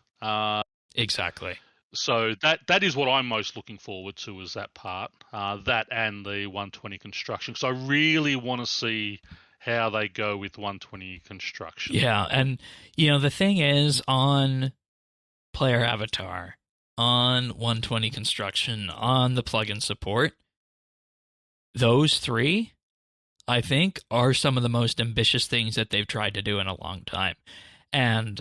Exactly. So that is what I'm most looking forward to, is that part, that and the 120 construction. So I really want to see how they go with 120 construction. Yeah, and the thing is, on player avatar, on 120 construction, on the plugin support, those three, I think, are some of the most ambitious things that they've tried to do in a long time. And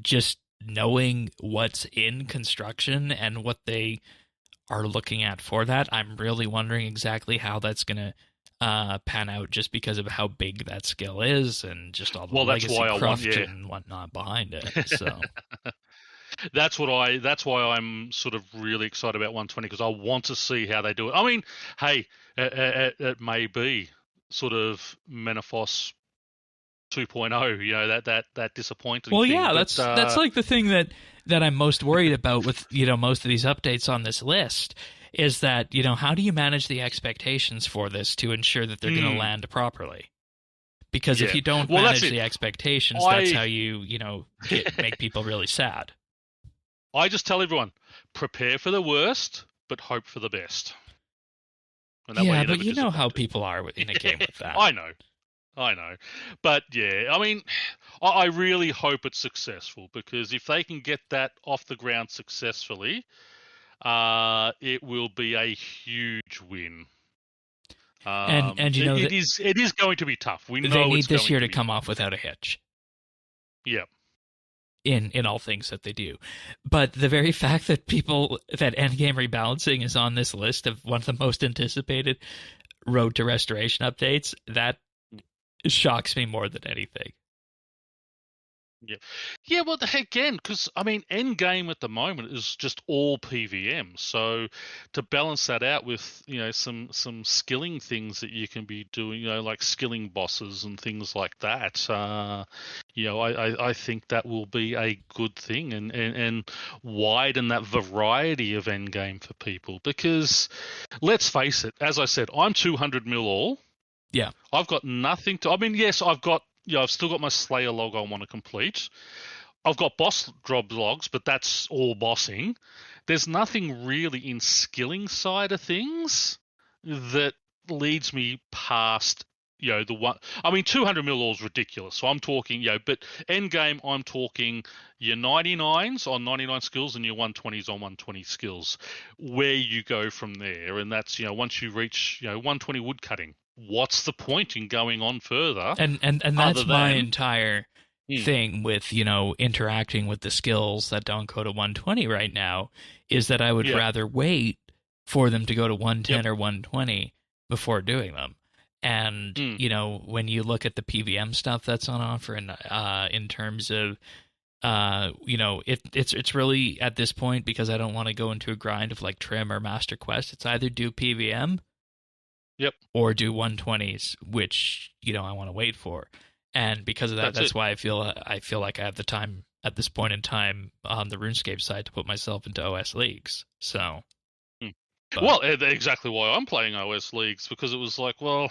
just knowing what's in construction and what they are looking at for that, I'm really wondering exactly how that's going to pan out, just because of how big that skill is and just all the legacy craft and whatnot behind it. So that's why I'm sort of really excited about 120, because I want to see how they do it. I mean, hey, it may be sort of Menaphos 2.0, you know, that disappointing well, thing. Yeah, that's like the thing that I'm most worried about with, most of these updates on this list, is that, how do you manage the expectations for this to ensure that they're going to land properly? Because if you don't manage the expectations, that's how you make people really sad. I just tell everyone, prepare for the worst, but hope for the best. And that but you know how people are in a game with that. I know. But yeah, I mean, I really hope it's successful, because if they can get that off the ground successfully, it will be a huge win. And it is going to be tough. We know they need this year to come off without a hitch. Yeah. In all things that they do. But the very fact that endgame rebalancing is on this list of one of the most anticipated road to restoration updates, that shocks me more than anything. Yeah. Well, again, because I mean, endgame at the moment is just all PVM. So to balance that out with some skilling things that you can be doing, like skilling bosses and things like that, I think that will be a good thing, and widen that variety of endgame for people. Because let's face it, as I said, I'm 200 mil all. Yeah, I've got nothing to. I mean, yes, I've still got my Slayer log I want to complete. I've got boss job logs, but that's all bossing. There's nothing really in skilling side of things that leads me past, the one. I mean, 200 mil all is ridiculous. So I'm talking, but end game, I'm talking your 99s on 99 skills and your 120s on 120 skills. Where you go from there, and that's once you reach 120 woodcutting. What's the point in going on further? And that's my entire thing with interacting with the skills that don't go to 120 right now, is that I would rather wait for them to go to 110 or 120 before doing them. And when you look at the PVM stuff that's on offer, and in terms of it's really at this point, because I don't want to go into a grind of like Trim or Master Quest, it's either do PVM or do 120s, which I want to wait for. And because of that, that's why I feel like I have the time at this point in time on the RuneScape side to put myself into OS leagues. So, well, exactly why I'm playing OS leagues, because it was like, well,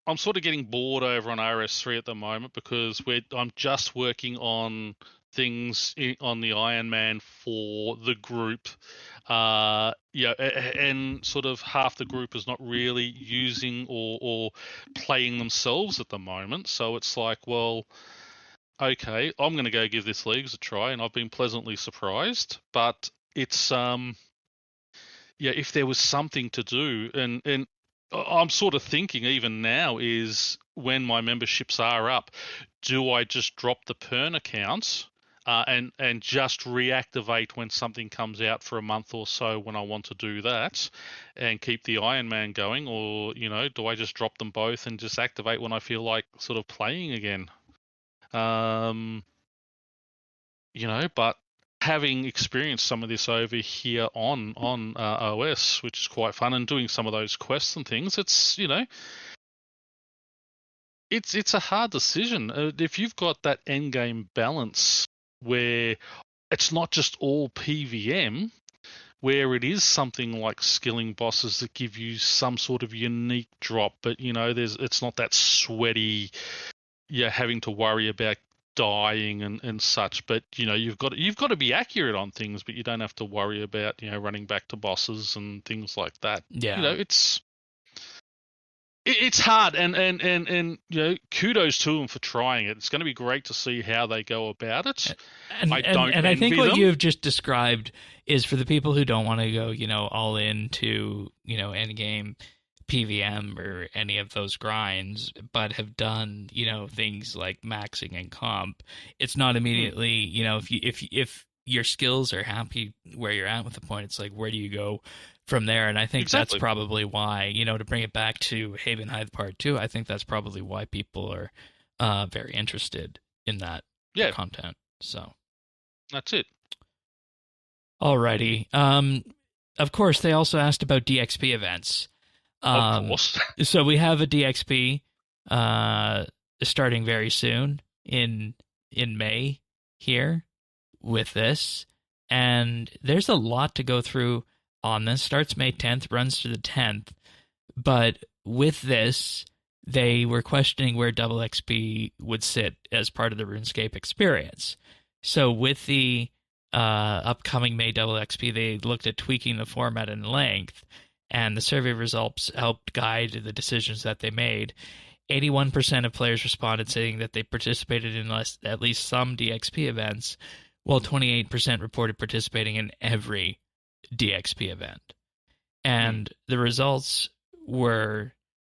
I'm sort of getting bored over on RS3 at the moment, because I'm just working on things on the Iron Man for the group. And sort of half the group is not really using or playing themselves at the moment. So it's like, well, okay, I'm going to go give this leagues a try, and I've been pleasantly surprised. But it's if there was something to do, and I'm sort of thinking even now is, when my memberships are up, do I just drop the Pern accounts? And just reactivate when something comes out for a month or so when I want to do that, and keep the Iron Man going, or do I just drop them both and just activate when I feel like sort of playing again? But having experienced some of this over here on OS, which is quite fun, and doing some of those quests and things, it's it's a hard decision. If you've got that endgame balance where it's not just all PVM, where it is something like skilling bosses that give you some sort of unique drop, but it's not that sweaty, having to worry about dying and such. But you've got to be accurate on things, but you don't have to worry about running back to bosses and things like that. Yeah, It's hard, and kudos to them for trying it. It's going to be great to see how they go about it. And I don't envy I think what them. you've just described is for the people who don't want to go, all into, endgame PVM or any of those grinds, but have done, things like maxing and comp. It's not immediately, if your skills are happy where you're at with the point, it's like, where do you go from there? And I think Exactly. that's probably why, to bring it back to Havenhythe Part 2, I think that's probably why people are very interested in that content. So that's it. Alrighty. Of course, they also asked about DXP events. Of course. So we have a DXP starting very soon in May here with this, and there's a lot to go through on this. Starts May 10th, runs to the 10th, but with this, they were questioning where double XP would sit as part of the RuneScape experience. So with the upcoming May double XP, they looked at tweaking the format and length, and the survey results helped guide the decisions that they made. 81% of players responded saying that they participated in at least some DXP events, while 28% reported participating in every DXP event. And the results were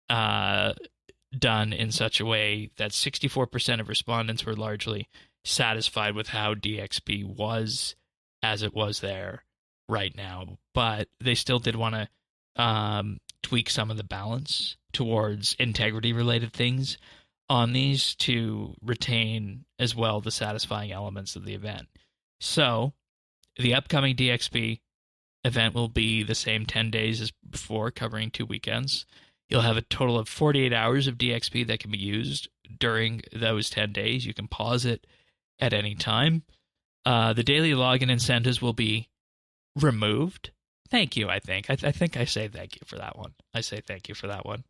done in such a way that 64% of respondents were largely satisfied with how DXP was as it was there right now, but they still did want to tweak some of the balance towards integrity related things on these to retain as well the satisfying elements of the event. So the upcoming DXP event will be the same 10 days as before, covering 2 weekends. You'll have a total of 48 hours of DXP that can be used during those 10 days. You can pause it at any time. The daily login incentives will be removed. Thank you, I think. I think I say thank you for that one.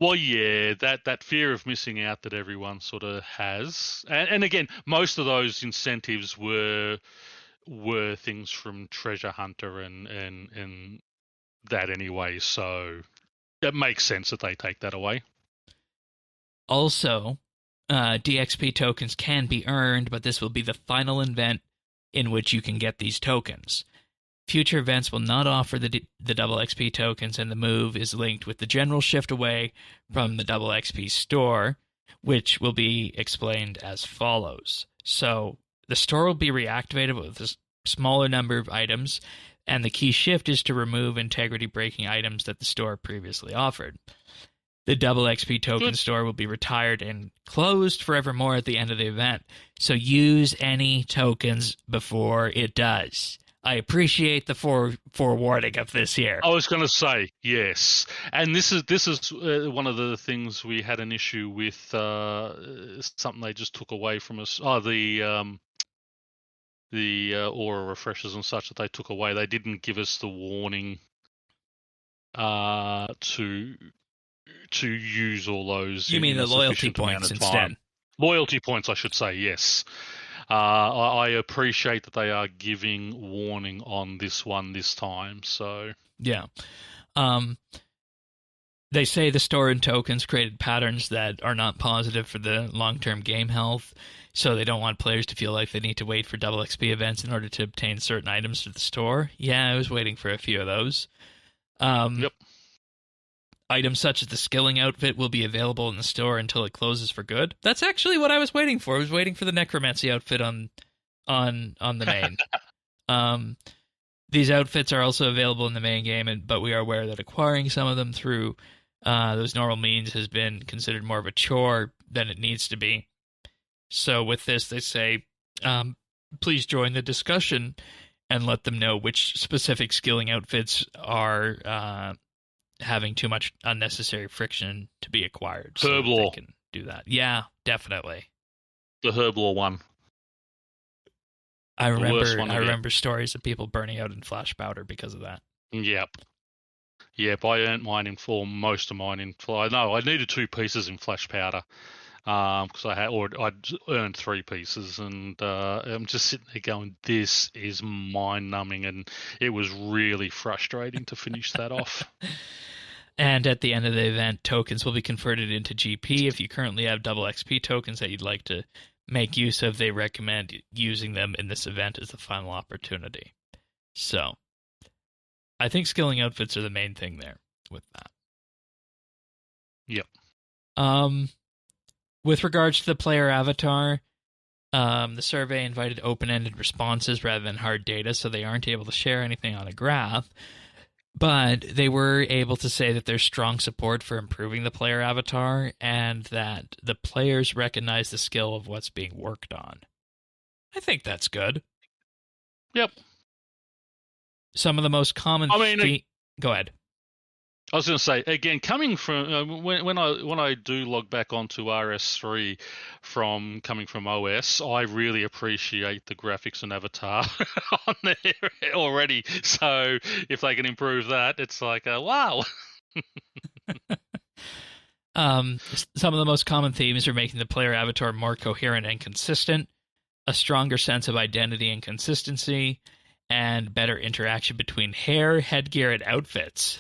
Well, yeah, that fear of missing out that everyone sort of has. And again, most of those incentives were things from Treasure Hunter and that anyway, so it makes sense that they take that away. Also, DXP tokens can be earned, but this will be the final event in which you can get these tokens. Future events will not offer the double XP tokens, and the move is linked with the general shift away from the double XP store, which will be explained as follows. So the store will be reactivated with a smaller number of items, and the key shift is to remove integrity-breaking items that the store previously offered. The double XP token store will be retired and closed forevermore at the end of the event, so use any tokens before it does. I appreciate the forewarning of this here. I was going to say yes, and this is one of the things we had an issue with. Something they just took away from us. Oh, the aura refreshers and such that they took away. They didn't give us the warning to use all those. You mean the loyalty points instead? Loyalty points, I should say. Yes. I appreciate that they are giving warning on this one this time. So yeah, they say the store and tokens created patterns that are not positive for the long-term game health, so they don't want players to feel like they need to wait for double XP events in order to obtain certain items to the store. Yeah, I was waiting for a few of those. Yep. Items such as the skilling outfit will be available in the store until it closes for good. That's actually what I was waiting for. I was waiting for the necromancy outfit on the main. These outfits are also available in the main game, but we are aware that acquiring some of them through those normal means has been considered more of a chore than it needs to be. So with this, they say, please join the discussion and let them know which specific skilling outfits are having too much unnecessary friction to be acquired. Herb Law. They can do that. Yeah, definitely. The Herb Law one. I remember stories of people burning out in flash powder because of that. Yep. I earned mine in most of mine in flash. No, I needed 2 pieces in flash powder because I'd earned 3 pieces, and I'm just sitting there going, this is mind numbing, and it was really frustrating to finish that off. And at the end of the event, tokens will be converted into GP. If you currently have double XP tokens that you'd like to make use of, they recommend using them in this event as the final opportunity. So, I think skilling outfits are the main thing there with that. Yep. With regards to the player avatar, the survey invited open-ended responses rather than hard data, so they aren't able to share anything on a graph. But they were able to say that there's strong support for improving the player avatar and that the players recognize the skill of what's being worked on. I think that's good. Yep. Some of the most common... Go ahead. I was going to say, again, coming from when I do log back onto RS3 coming from OS, I really appreciate the graphics and avatar on there already. So if they can improve that, it's like, wow. Some of the most common themes are making the player avatar more coherent and consistent, a stronger sense of identity and consistency, and better interaction between hair, headgear, and outfits.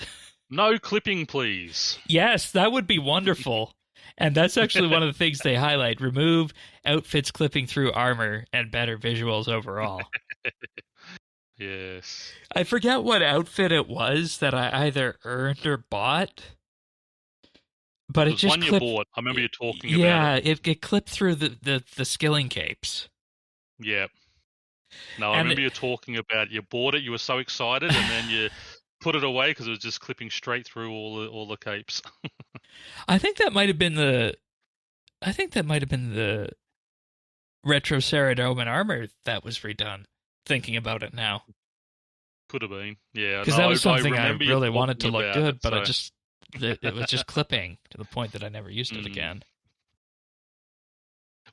No clipping, please. Yes, that would be wonderful. And that's actually one of the things they highlight. Remove outfits clipping through armor and better visuals overall. Yes. I forget what outfit it was that I either earned or bought. But it just one clipped, you bought. I remember you talking about it. Yeah, it clipped through the skilling capes. Yeah. No, I remember you talking about you bought it, you were so excited, and then you put it away because it was just clipping straight through all the capes. I think that might have been the retro Saradomin armor that was redone. Thinking about it now, could have been, yeah. Because that was something I really wanted to look good, but so. it was just clipping to the point that I never used it again.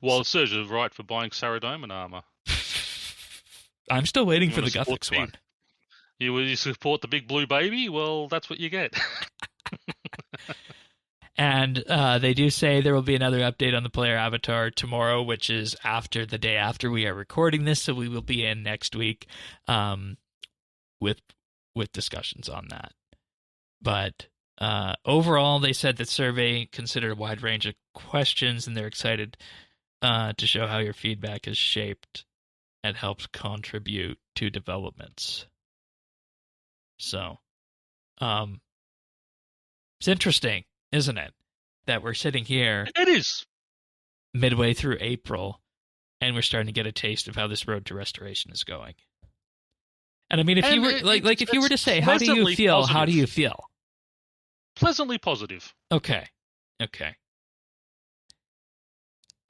Well, Serge is right for buying Saradomin armor. I'm still waiting for the Guthix one. You support the big blue baby? Well, that's what you get. And they do say there will be another update on the player avatar tomorrow, which is after the day after we are recording this, so we will be in next week with discussions on that. But overall, they said that survey considered a wide range of questions, and they're excited to show how your feedback has shaped and helped contribute to developments. So, it's interesting, isn't it, that we're sitting here. It is. Midway through April, and we're starting to get a taste of how this road to restoration is going. And I mean, if you were if you were to say, how do you feel? Positive. How do you feel? Pleasantly positive. Okay.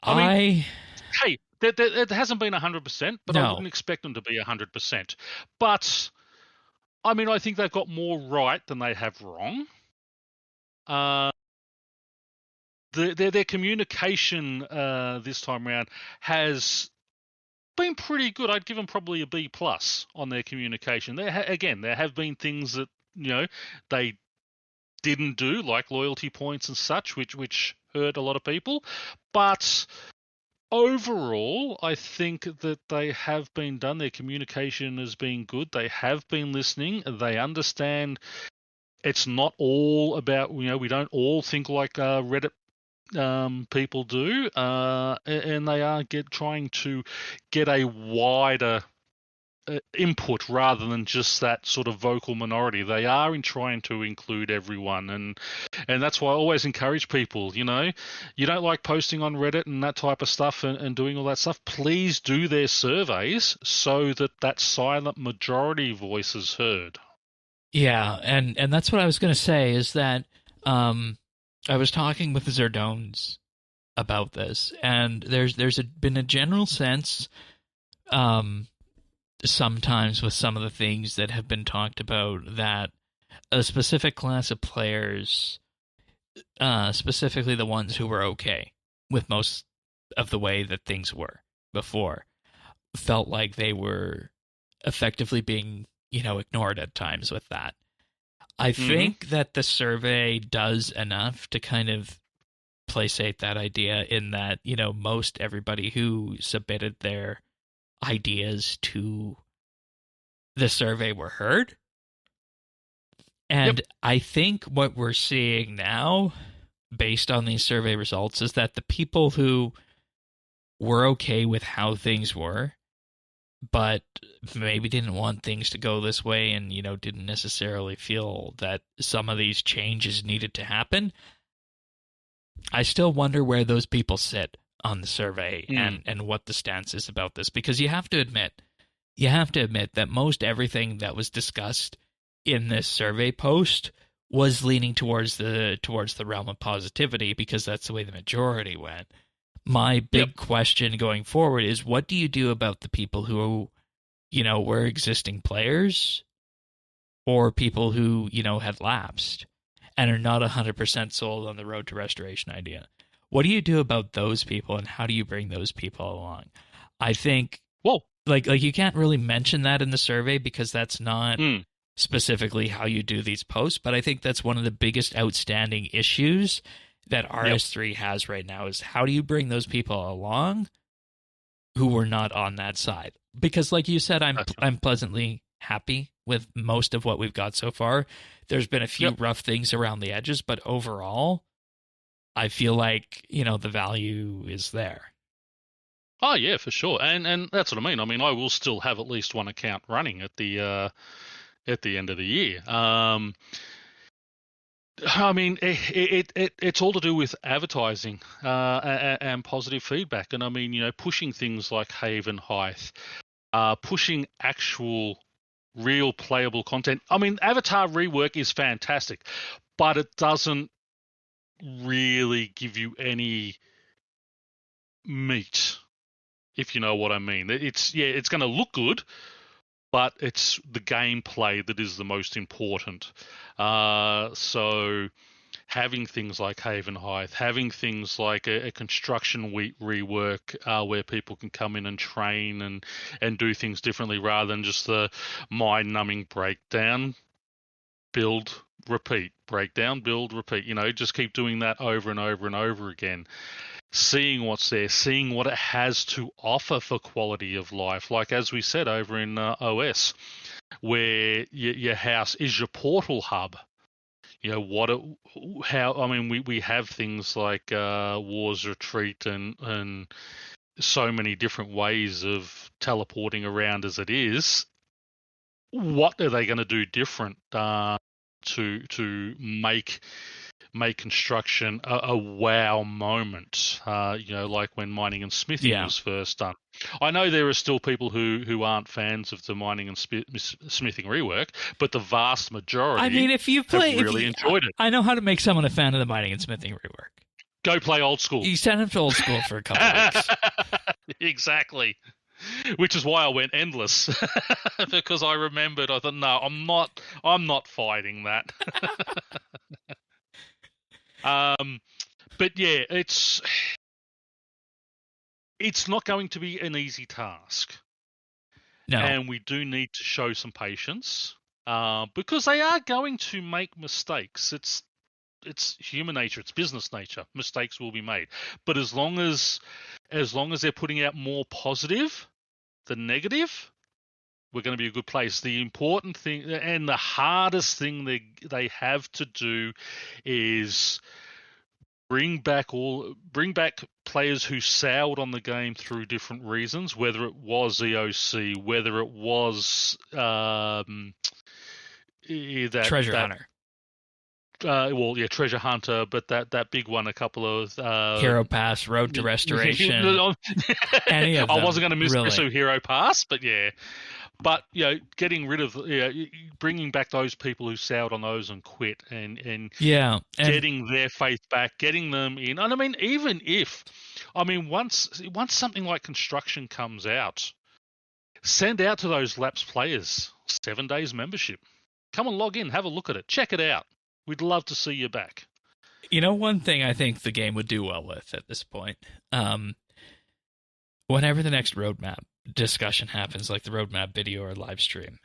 Hey, it hasn't been 100%, but no. I wouldn't expect them to be 100%. But I mean, I think they've got more right than they have wrong. Their communication this time around has been pretty good. I'd give them probably a B+ on their communication. There have been things that they didn't do, like loyalty points and such, which hurt a lot of people. But overall, I think that they have been done. Their communication has been good. They have been listening. They understand it's not all about, we don't all think like Reddit people do, and they are trying to get a wider input rather than just that sort of vocal minority. They are trying to include everyone, and that's why I always encourage people, you don't like posting on Reddit and that type of stuff and doing all that stuff, please do their surveys so that silent majority voice is heard. Yeah, and that's what I was going to say, is that I was talking with the Zerdones about this, and there's been a general sense sometimes with some of the things that have been talked about that a specific class of players, specifically the ones who were okay with most of the way that things were before, felt like they were effectively being, ignored at times with that. I think that the survey does enough to kind of placate that idea in that, most everybody who submitted their ideas to the survey were heard. And I think what we're seeing now, based on these survey results, is that the people who were okay with how things were, but maybe didn't want things to go this way and, didn't necessarily feel that some of these changes needed to happen, I still wonder where those people sit on the survey and what the stance is about this. Because you have to admit that most everything that was discussed in this survey post was leaning towards the realm of positivity, because that's the way the majority went. My big question going forward is, what do you do about the people who, were existing players or people who, had lapsed and are not 100% sold on the road to restoration idea? What do you do about those people, and how do you bring those people along? I think, like you can't really mention that in the survey because that's not specifically how you do these posts, but I think that's one of the biggest outstanding issues that RS3 has right now, is how do you bring those people along who were not on that side? Because like you said, I'm pleasantly happy with most of what we've got so far. There's been a few rough things around the edges, but overall, I feel like, the value is there. Oh yeah, for sure. And that's what I mean. I mean, I will still have at least one account running at the end of the year. I mean, it's all to do with advertising and positive feedback. And I mean, pushing things like Havenhythe, pushing actual real playable content. I mean, avatar rework is fantastic, but it doesn't really give you any meat, if you know what I mean. It's going to look good, but it's the gameplay that is the most important. So having things like Havenhythe, having things like a construction rework where people can come in and train and do things differently rather than just the mind-numbing breakdown, build, repeat, breakdown, build, repeat. Just keep doing that over and over and over again. Seeing what's there, seeing what it has to offer for quality of life. Like as we said over in OS, where your house is your portal hub. We have things like War's Retreat and so many different ways of teleporting around as it is. What are they going to do different to make construction a wow moment, like when mining and smithing was first done. I know there are still people who aren't fans of the mining and smithing rework, but the vast majority have really enjoyed it. I know how to make someone a fan of the mining and smithing rework. Go play old school. You send them to old school for a couple of weeks. Exactly. Which is why I went endless, because I remembered. I thought, no, I'm not fighting that. But yeah, it's not going to be an easy task. No. And we do need to show some patience, because they are going to make mistakes. It's human nature, it's business nature. Mistakes will be made. But as long as they're putting out more positive than negative, we're going to be a good place. The important thing and the hardest thing they have to do is bring back players who soured on the game through different reasons, whether it was EOC, whether it was Treasure Hunter. Treasure Hunter, but that big one, a couple of Hero Pass, Road to Restoration. Any of them, I wasn't going to miss Hero Pass, but yeah. But getting rid of, bringing back those people who soured on those and quit, and getting their faith back, getting them in. And I mean, once something like construction comes out, send out to those lapsed players 7 days membership. Come and log in, have a look at it, check it out. We'd love to see you back. One thing I think the game would do well with at this point, whenever the next roadmap discussion happens, like the roadmap video or live stream.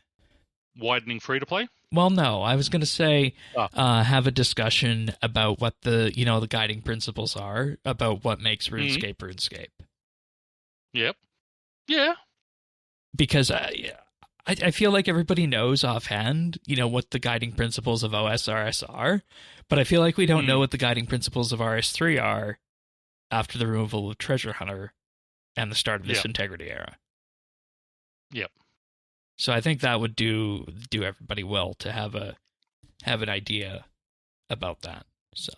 Widening free-to-play? Well, no. I was going to say have a discussion about what the guiding principles are, about what makes RuneScape RuneScape. Yep. Yeah. Because I feel like everybody knows offhand, what the guiding principles of OSRS are, but I feel like we don't know what the guiding principles of RS3 are after the removal of Treasure Hunter and the start of this integrity era. Yep. So I think that would do everybody well to have an idea about that. So.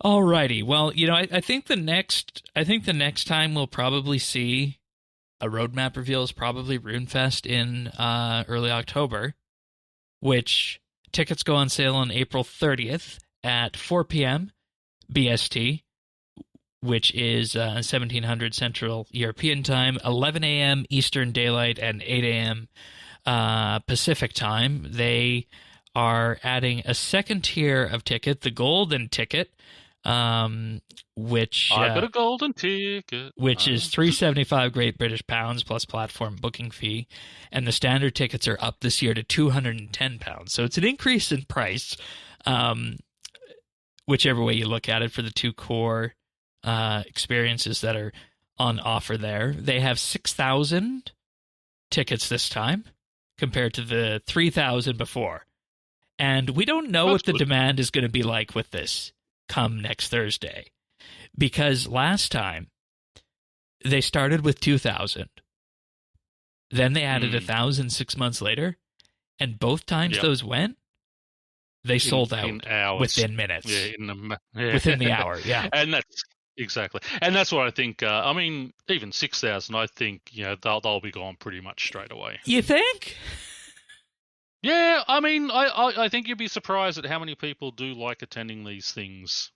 Alrighty. Well, I think the next time we'll probably see a roadmap reveal is probably RuneFest in early October, which tickets go on sale on April 30th at 4 p.m. BST, which is 1700 Central European Time, 11 a.m. Eastern Daylight, and 8 a.m. Pacific Time. They are adding a second tier of ticket, the golden ticket, which I got a golden ticket, which is £375 Great British pounds plus platform booking fee, and the standard tickets are up this year to £210. So it's an increase in price, whichever way you look at it, for the two core experiences that are on offer there. They have 6,000 tickets this time compared to the 3,000 before, and we don't know what the demand is going to be like with this come next Thursday, because last time they started with 2,000, then they added 1,000 6 months later, and both times those went, they sold out within minutes. Within the hour. And that's exactly, and that's what I think. I mean, even 6,000, I think they'll be gone pretty much straight away. You think? Yeah, I mean, I think you'd be surprised at how many people do like attending these things.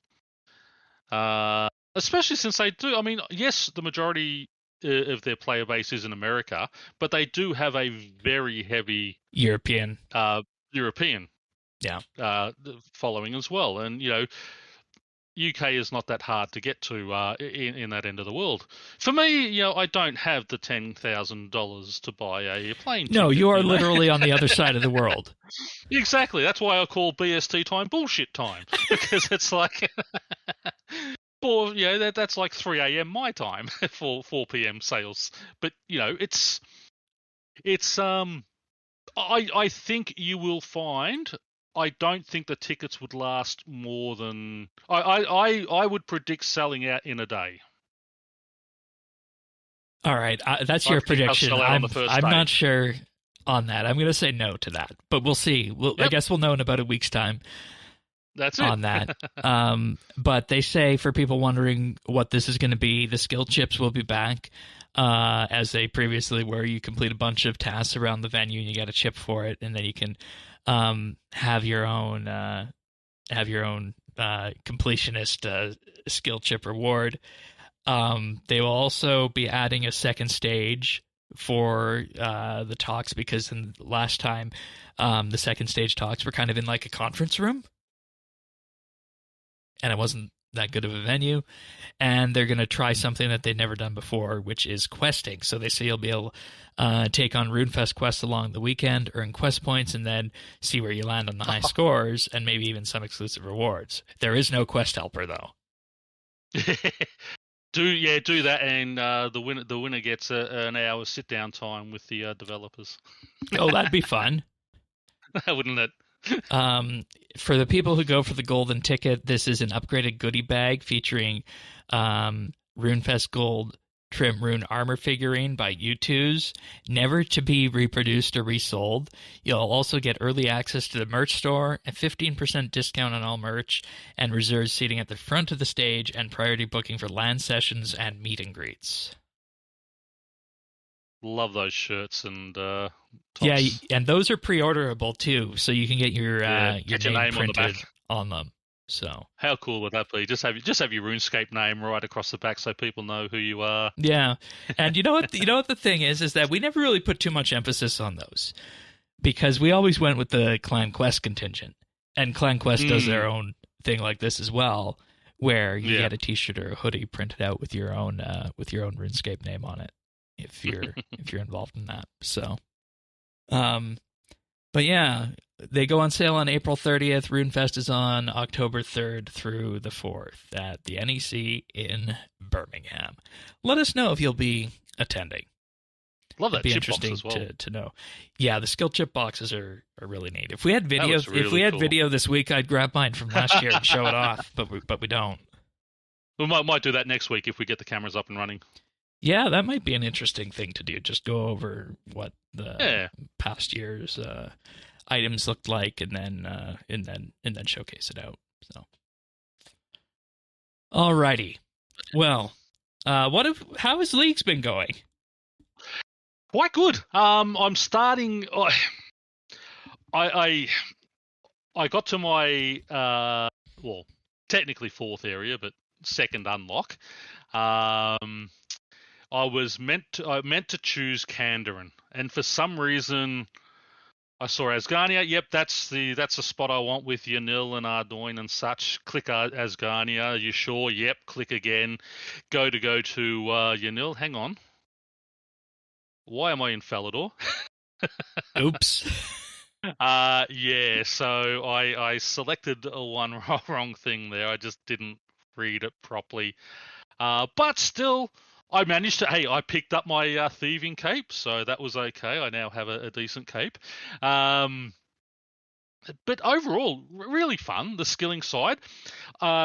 Especially since they do. I mean, yes, the majority of their player base is in America, but they do have a very heavy European following as well. And, UK is not that hard to get to in that end of the world. For me, I don't have the $10,000 to buy a plane ticket. No, you are literally on the other side of the world. Exactly. That's why I call BST time bullshit time, because it's like, that's like 3 a.m. my time for 4 p.m. sales. But it's I think you will find. I don't think the tickets would last more than I would predict selling out in a day. All right, that's your prediction. I'm not sure on that. I'm going to say no to that, but we'll see. I guess we'll know in about a week's time. That's it. On that. But they say, for people wondering what this is going to be, the skill chips will be back, as they previously were. You complete a bunch of tasks around the venue and you get a chip for it, and then you can have your own completionist skill chip reward. They will also be adding a second stage for the talks, because in last time the second stage talks were kind of in like a conference room, and it wasn't that good of a venue. And they're going to try something that they've never done before, which is questing. So they say you'll be able to take on RuneFest quests along the weekend, earn quest points, and then see where you land on the high scores, and maybe even some exclusive rewards. There is no quest helper, though. Do that, and the winner gets an hour sit down time with the developers. Oh, that'd be fun. Wouldn't it? For the people who go for the golden ticket, this is an upgraded goodie bag featuring RuneFest Gold Trim Rune armor figurine by U2s, never to be reproduced or resold. You'll also get early access to the merch store, a 15% discount on all merch, and reserved seating at the front of the stage, and priority booking for LAN sessions and meet and greets. Love those shirts and tops. Yeah, and those are pre-orderable too, so you can get your name printed on them. So how cool would that be? Just have your RuneScape name right across the back, so people know who you are. Yeah, and you know what the thing is that we never really put too much emphasis on those, because we always went with the Clan Quest contingent, and Clan Quest does their own thing like this as well, where you get a T-shirt or a hoodie printed out with your own RuneScape name on it, if you're involved in that. So, but yeah, they go on sale on April 30th. RuneFest is on October 3rd through the 4th at the NEC in Birmingham. Let us know if you'll be attending. Love it'd that be chip box interesting as well. to know. Yeah, the skill chip boxes are really neat. If we had video, looks really if we had cool. video this week, I'd grab mine from last year and show it off. But we don't. We might do that next week if we get the cameras up and running. Yeah, that might be an interesting thing to do. Just go over what the past year's items looked like, and then showcase it out. So, alrighty. Well, how has leagues been going? Quite good. I'm starting. I got to my well, technically fourth area, but second unlock. I meant to choose Kandarin, and for some reason, I saw Asgarnia. Yep, that's the spot I want with Yanil and Ardoin and such. Click Asgarnia. You sure? Yep. Click again. Go to Yanil. Hang on. Why am I in Falador? Oops. Yeah. So I selected one wrong thing there. I just didn't read it properly. But still, I managed to. Hey, I picked up my thieving cape, so that was okay. I now have a decent cape. But overall, really fun. The skilling side.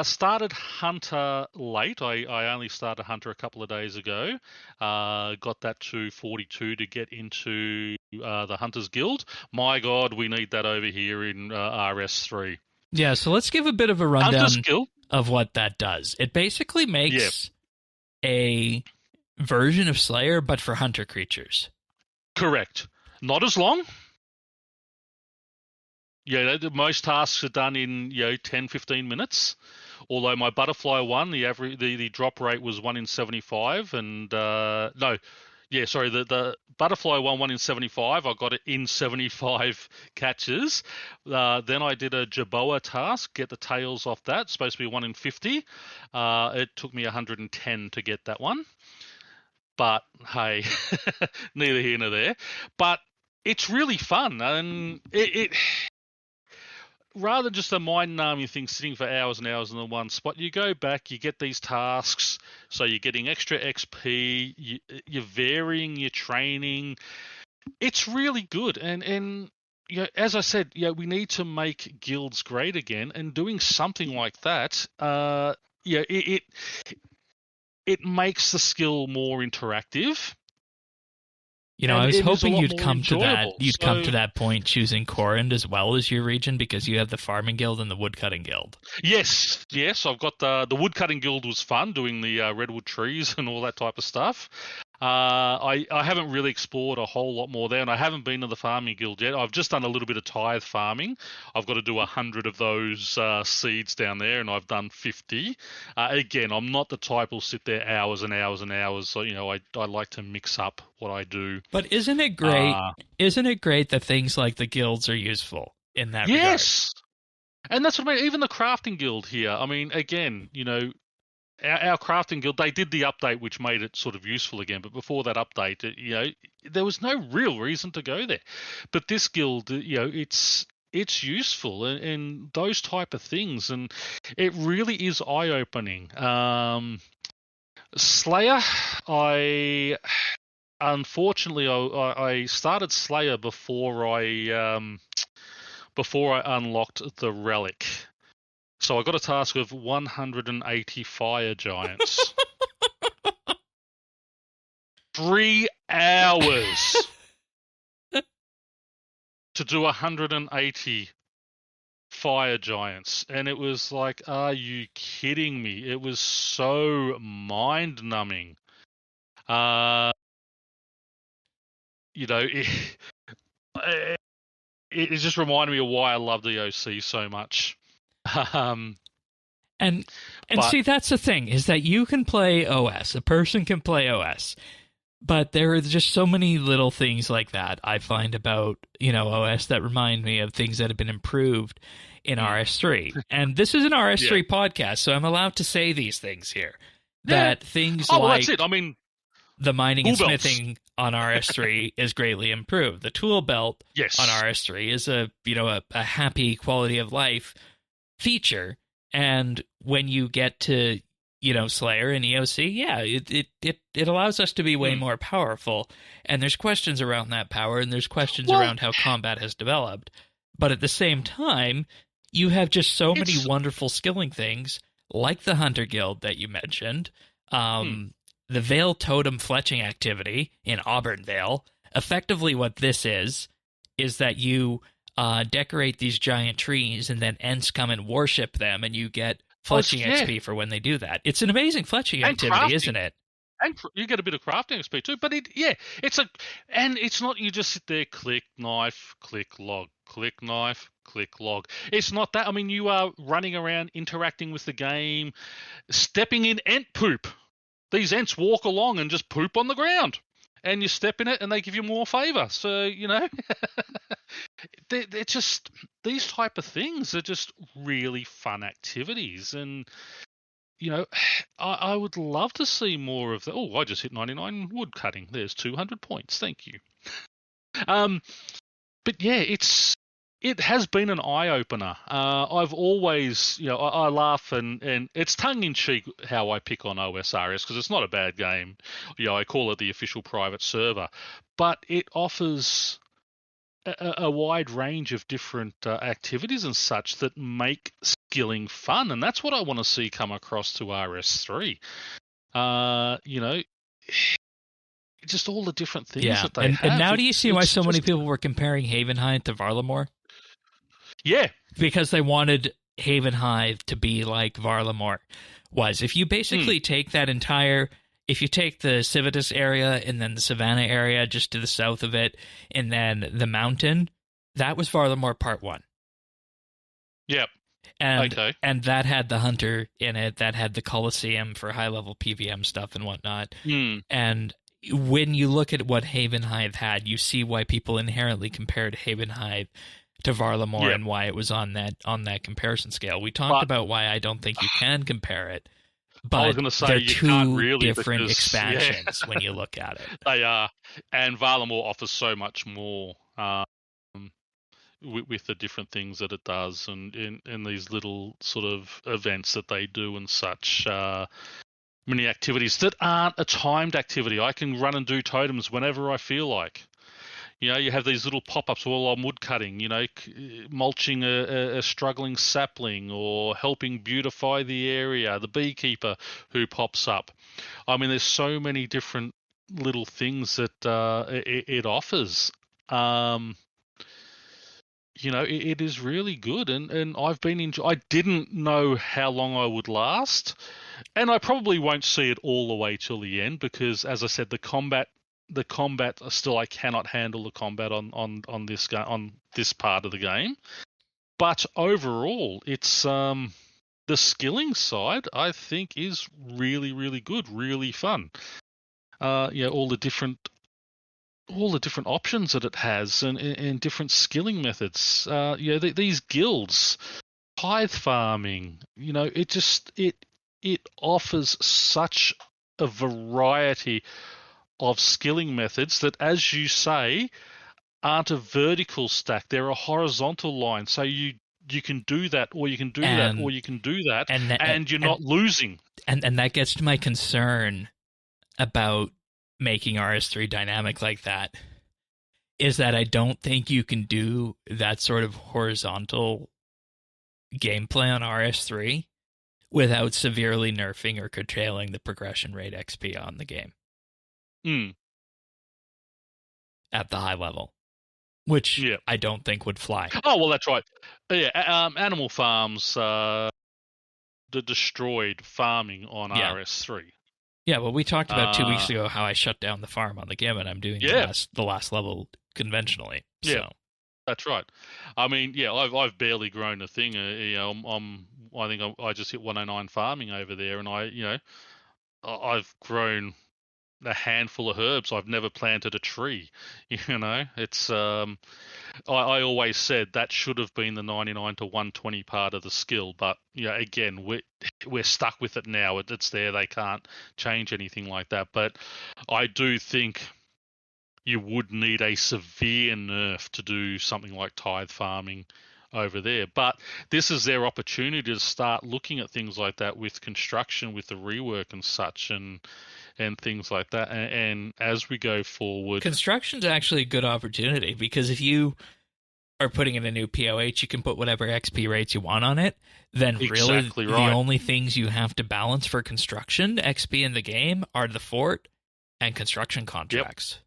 Started Hunter late. I only started Hunter a couple of days ago. Got that to 42 to get into the Hunters Guild. My God, we need that over here in RS3. Yeah, so let's give a bit of a rundown of what that does. It basically makes a version of Slayer, but for hunter creatures. Correct. Not as long. Yeah, most tasks are done in 10, 15 minutes. Although my butterfly one, the drop rate was 1 in 75, and the butterfly one in 75. I got it in 75 catches. Then I did a Jaboa task, get the tails off that. It's supposed to be 1 in 50. It took me 110 to get that one. But hey, neither here nor there. But it's really fun, and it rather than just a mind-numbing thing sitting for hours and hours in the one spot, you go back, you get these tasks, so you're getting extra XP, you're varying your training. It's really good, and as I said, we need to make guilds great again, and doing something like that, it makes the skill more interactive. I was hoping you'd come to that. You'd come to that point choosing Corund as well as your region, because you have the Farming Guild and the Woodcutting Guild. Yes. I've got the Woodcutting Guild was fun, doing the redwood trees and all that type of stuff. I haven't really explored a whole lot more there, and I haven't been to the Farming Guild yet. I've just done a little bit of tithe farming. I've got to do 100 of those seeds down there, and I've done 50. Again, I'm not the type who'll sit there hours and hours and hours. So, I like to mix up what I do. But isn't it great? Isn't it great that things like the guilds are useful in that regard? Yes. And that's what I mean. Even the Crafting Guild here. I mean, again, our crafting guild, they did the update which made it sort of useful again, but before that update, there was no real reason to go there. But this guild, it's useful and those type of things, and it really is eye-opening. Slayer, unfortunately I started Slayer before I unlocked the relic. So I got a task of 180 fire giants. 3 hours to do 180 fire giants. And it was like, are you kidding me? It was so mind-numbing. It just reminded me of why I love the OC so much. See, that's the thing, is that you can play OS. A person can play OS. But there are just so many little things like that I find about, OS that remind me of things that have been improved in RS3. And this is an RS3 podcast, so I'm allowed to say these things here. That things like that's it. I mean, the mining and belts. smithing on RS3 is greatly improved. The tool belt on RS3 is a happy quality of life feature, and when you get to Slayer and EOC, yeah, it allows us to be way more powerful. And there's questions around that power, and there's questions around how combat has developed. But at the same time, you have just so many wonderful skilling things, like the Hunter Guild that you mentioned, the Vale Totem fletching activity in Auburn Vale. Effectively what this is that you decorate these giant trees, and then Ents come and worship them, and you get fletching XP for when they do that. It's an amazing fletching activity, isn't it? And you get a bit of crafting XP too. But it's not you just sit there, click knife, click log, click knife, click log. It's not that. I mean, you are running around, interacting with the game, stepping in Ent poop. These Ents walk along and just poop on the ground. And you step in it, and they give you more favor. So, they're just, these type of things are just really fun activities. And, I would love to see more of that. Oh, I just hit 99 wood cutting. There's 200 points. Thank you. But yeah, it has been an eye-opener. I've always, I laugh and it's tongue-in-cheek how I pick on OSRS because it's not a bad game. I call it the official private server. But it offers a wide range of different activities and such that make skilling fun. And that's what I want to see come across to RS3. Just all the different things that they have. And now do you see why so many people were comparing Havenhythe to Varlamore? Yeah. Because they wanted Havenhythe to be like Varlamore was. If you basically take that entire... If you take the Civitas area and then the Savannah area just to the south of it, and then the mountain, that was Varlamore Part 1. Yep. And that had the Hunter in it. That had the Coliseum for high-level PVM stuff and whatnot. And when you look at what Havenhythe had, you see why people inherently compared Havenhythe to Varlamore and why it was on that comparison scale. We talked about why I don't think you can compare it. But I was going to say they're you two can't really different because, expansions when you look at it. They are, and Varlamore offers so much more with the different things that it does, and in these little sort of events that they do and such. Many activities that aren't a timed activity. I can run and do totems whenever I feel like. You have these little pop-ups while I'm wood cutting, mulching a struggling sapling or helping beautify the area, the beekeeper who pops up. I mean, there's so many different little things that it offers. It is really good, and I've been I didn't know how long I would last, and I probably won't see it all the way till the end because, as I said, the combat still I cannot handle the combat on this part of the game. But overall, it's the skilling side I think is really, really good, really fun. All the different options that it has and different skilling methods. These guilds, tithe farming. It offers such a variety of skilling methods that, as you say, aren't a vertical stack. They're a horizontal line. So you can do that, or you can do that, or you can do that, and you're not losing. And that gets to my concern about making RS3 dynamic like that, is that I don't think you can do that sort of horizontal gameplay on RS3 without severely nerfing or curtailing the progression rate XP on the game. At the high level, which I don't think would fly. Oh, well, that's right. Yeah, Animal Farms destroyed farming on RS3. Yeah, well, we talked about 2 weeks ago how I shut down the farm on the game, and I'm doing the last level conventionally. So. Yeah, that's right. I mean, I've barely grown a thing. I think I just hit 109 farming over there, and I've grown a handful of herbs. I've never planted a tree. It's I always said that should have been the 99 to 120 part of the skill, but again, we're stuck with it now. It's there. They can't change anything like that. But I do think you would need a severe nerf to do something like tithe farming over there. But this is their opportunity to start looking at things like that with construction, with the rework and such, and things like that. And as we go forward, Construction's actually a good opportunity because if you are putting in a new POH, you can put whatever XP rates you want on it. Then really exactly right. the only things you have to balance for construction XP in the game are the fort and construction contracts.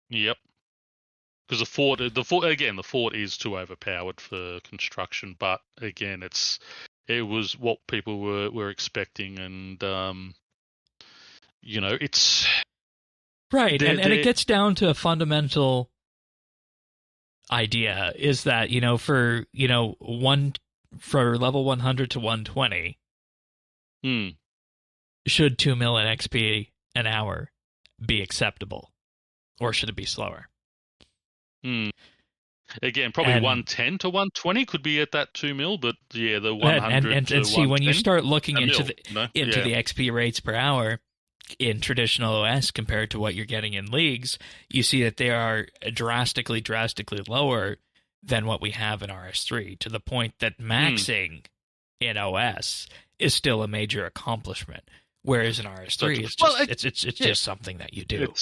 Yep. Because the fort is too overpowered for construction. But again, it was what people were expecting, and it's right. And it gets down to a fundamental idea is that for level 100 to 120, should 2 million XP an hour be acceptable, or should it be slower? Again, probably 110 to 120 could be at that 2 mil, but yeah, the 100 and see, when you start looking into the the XP rates per hour in traditional OS compared to what you're getting in leagues, you see that they are drastically lower than what we have in RS3, to the point that maxing in OS is still a major accomplishment, whereas in RS3 it's just something that you do.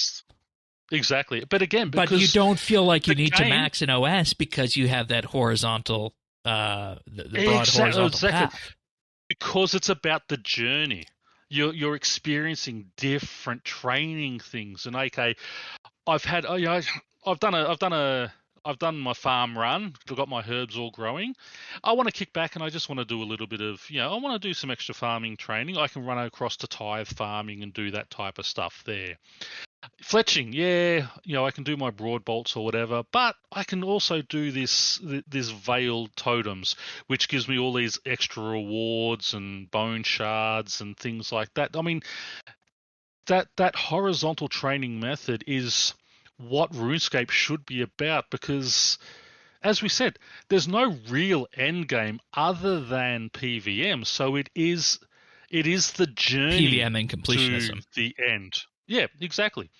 Exactly, but again, but you don't feel like you need to max in OS because you have that horizontal, the broad horizontal path. Because it's about the journey. You're experiencing different training things, and okay, I've done my farm run. I've got my herbs all growing. I want to kick back and I just want to do a little bit of, I want to do some extra farming training. I can run across to tithe farming and do that type of stuff there. Fletching, I can do my broad bolts or whatever, but I can also do this veiled totems, which gives me all these extra rewards and bone shards and things like that. I mean, that horizontal training method is what RuneScape should be about, because, as we said, there's no real end game other than PVM. So it is the journey PVM and completionism to the end. Yeah, exactly.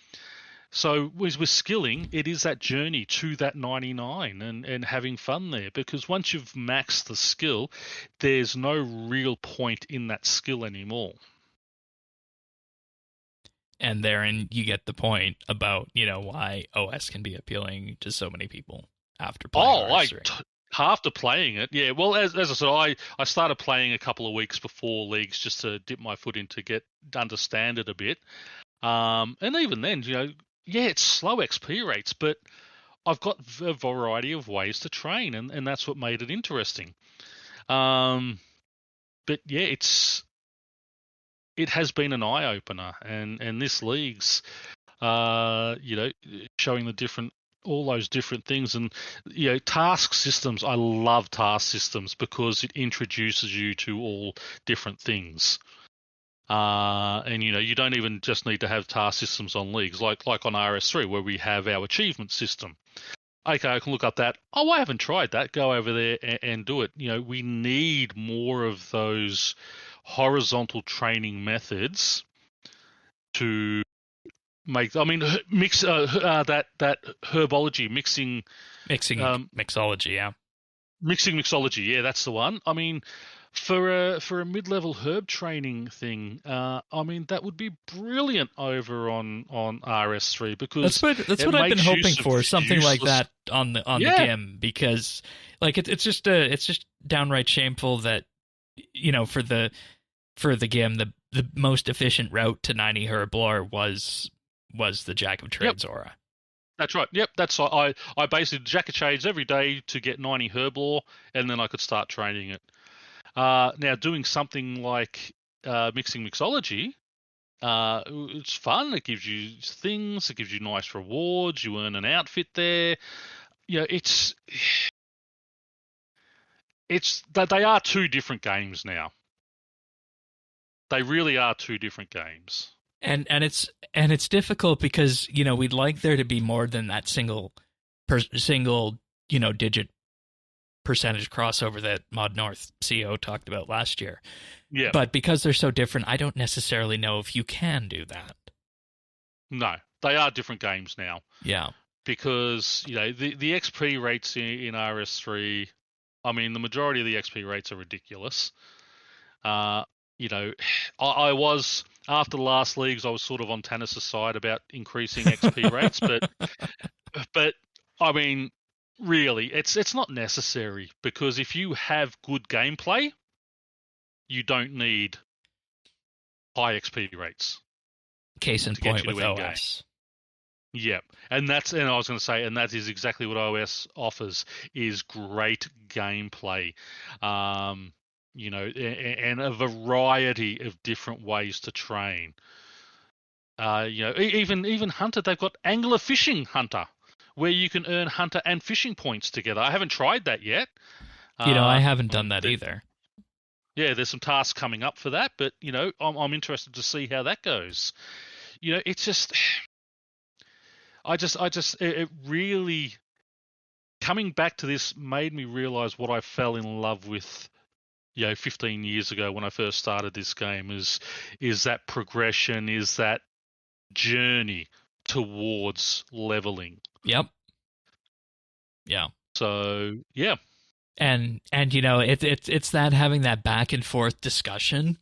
So with skilling, it is that journey to that 99 and having fun there, because once you've maxed the skill, there's no real point in that skill anymore. And therein you get the point about, why OS can be appealing to so many people after playing RS3. After playing it, yeah. Well, as I said, I started playing a couple of weeks before leagues just to dip my foot in to understand it a bit. And even then, it's slow XP rates, but I've got a variety of ways to train, and that's what made it interesting. But yeah, it has been an eye opener, and this league's, showing all those different things, and task systems. I love task systems because it introduces you to all different things. And you don't even just need to have task systems on leagues like on RS3 where we have our achievement system. Okay, I can look up that. Oh, I haven't tried that. Go over there and do it. We need more of those horizontal training methods to make. I mean, mix that herbology mixing mixology, yeah. Mixing mixology, yeah, that's the one. I mean, for a mid-level herb training thing, that would be brilliant over on RS3, because that's what I've been hoping for, something like that on the GIM, because it's just downright shameful that for the GIM the most efficient route to 90 herb lore was the Jack of Trades aura. That's right. Yep, I basically Jack of Trades every day to get 90 herb lore, and then I could start training it. Now, doing something like mixing mixology, it's fun. It gives you things. It gives you nice rewards. You earn an outfit there. It's that they are two different games now. They really are two different games. And it's difficult because we'd like there to be more than that single digit percentage crossover that Mod North CO talked about last year. Yeah. But because they're so different, I don't necessarily know if you can do that. No, they are different games now. Yeah. Because the XP rates in RS3 I mean, the majority of the XP rates are ridiculous. You know, I was, after the last leagues, I was sort of on Tannis' side about increasing XP rates, but I mean, really, it's not necessary, because if you have good gameplay, you don't need high XP rates. Case in point with OS. Yeah, and I was going to say, and that is exactly what OS offers, is great gameplay. You know, and a variety of different ways to train. You know, even Hunter, they've got Angler Fishing Hunter, where you can earn Hunter and fishing points together. I haven't tried that yet. You know, I haven't done that either. Yeah, there's some tasks coming up for that, but you know, I'm interested to see how that goes. You know, it's just, it really, coming back to this made me realize what I fell in love with, you know, 15 years ago when I first started this game, is that progression, is that journey towards leveling. Yep. Yeah. So, yeah. And you know, it's that having that back and forth discussion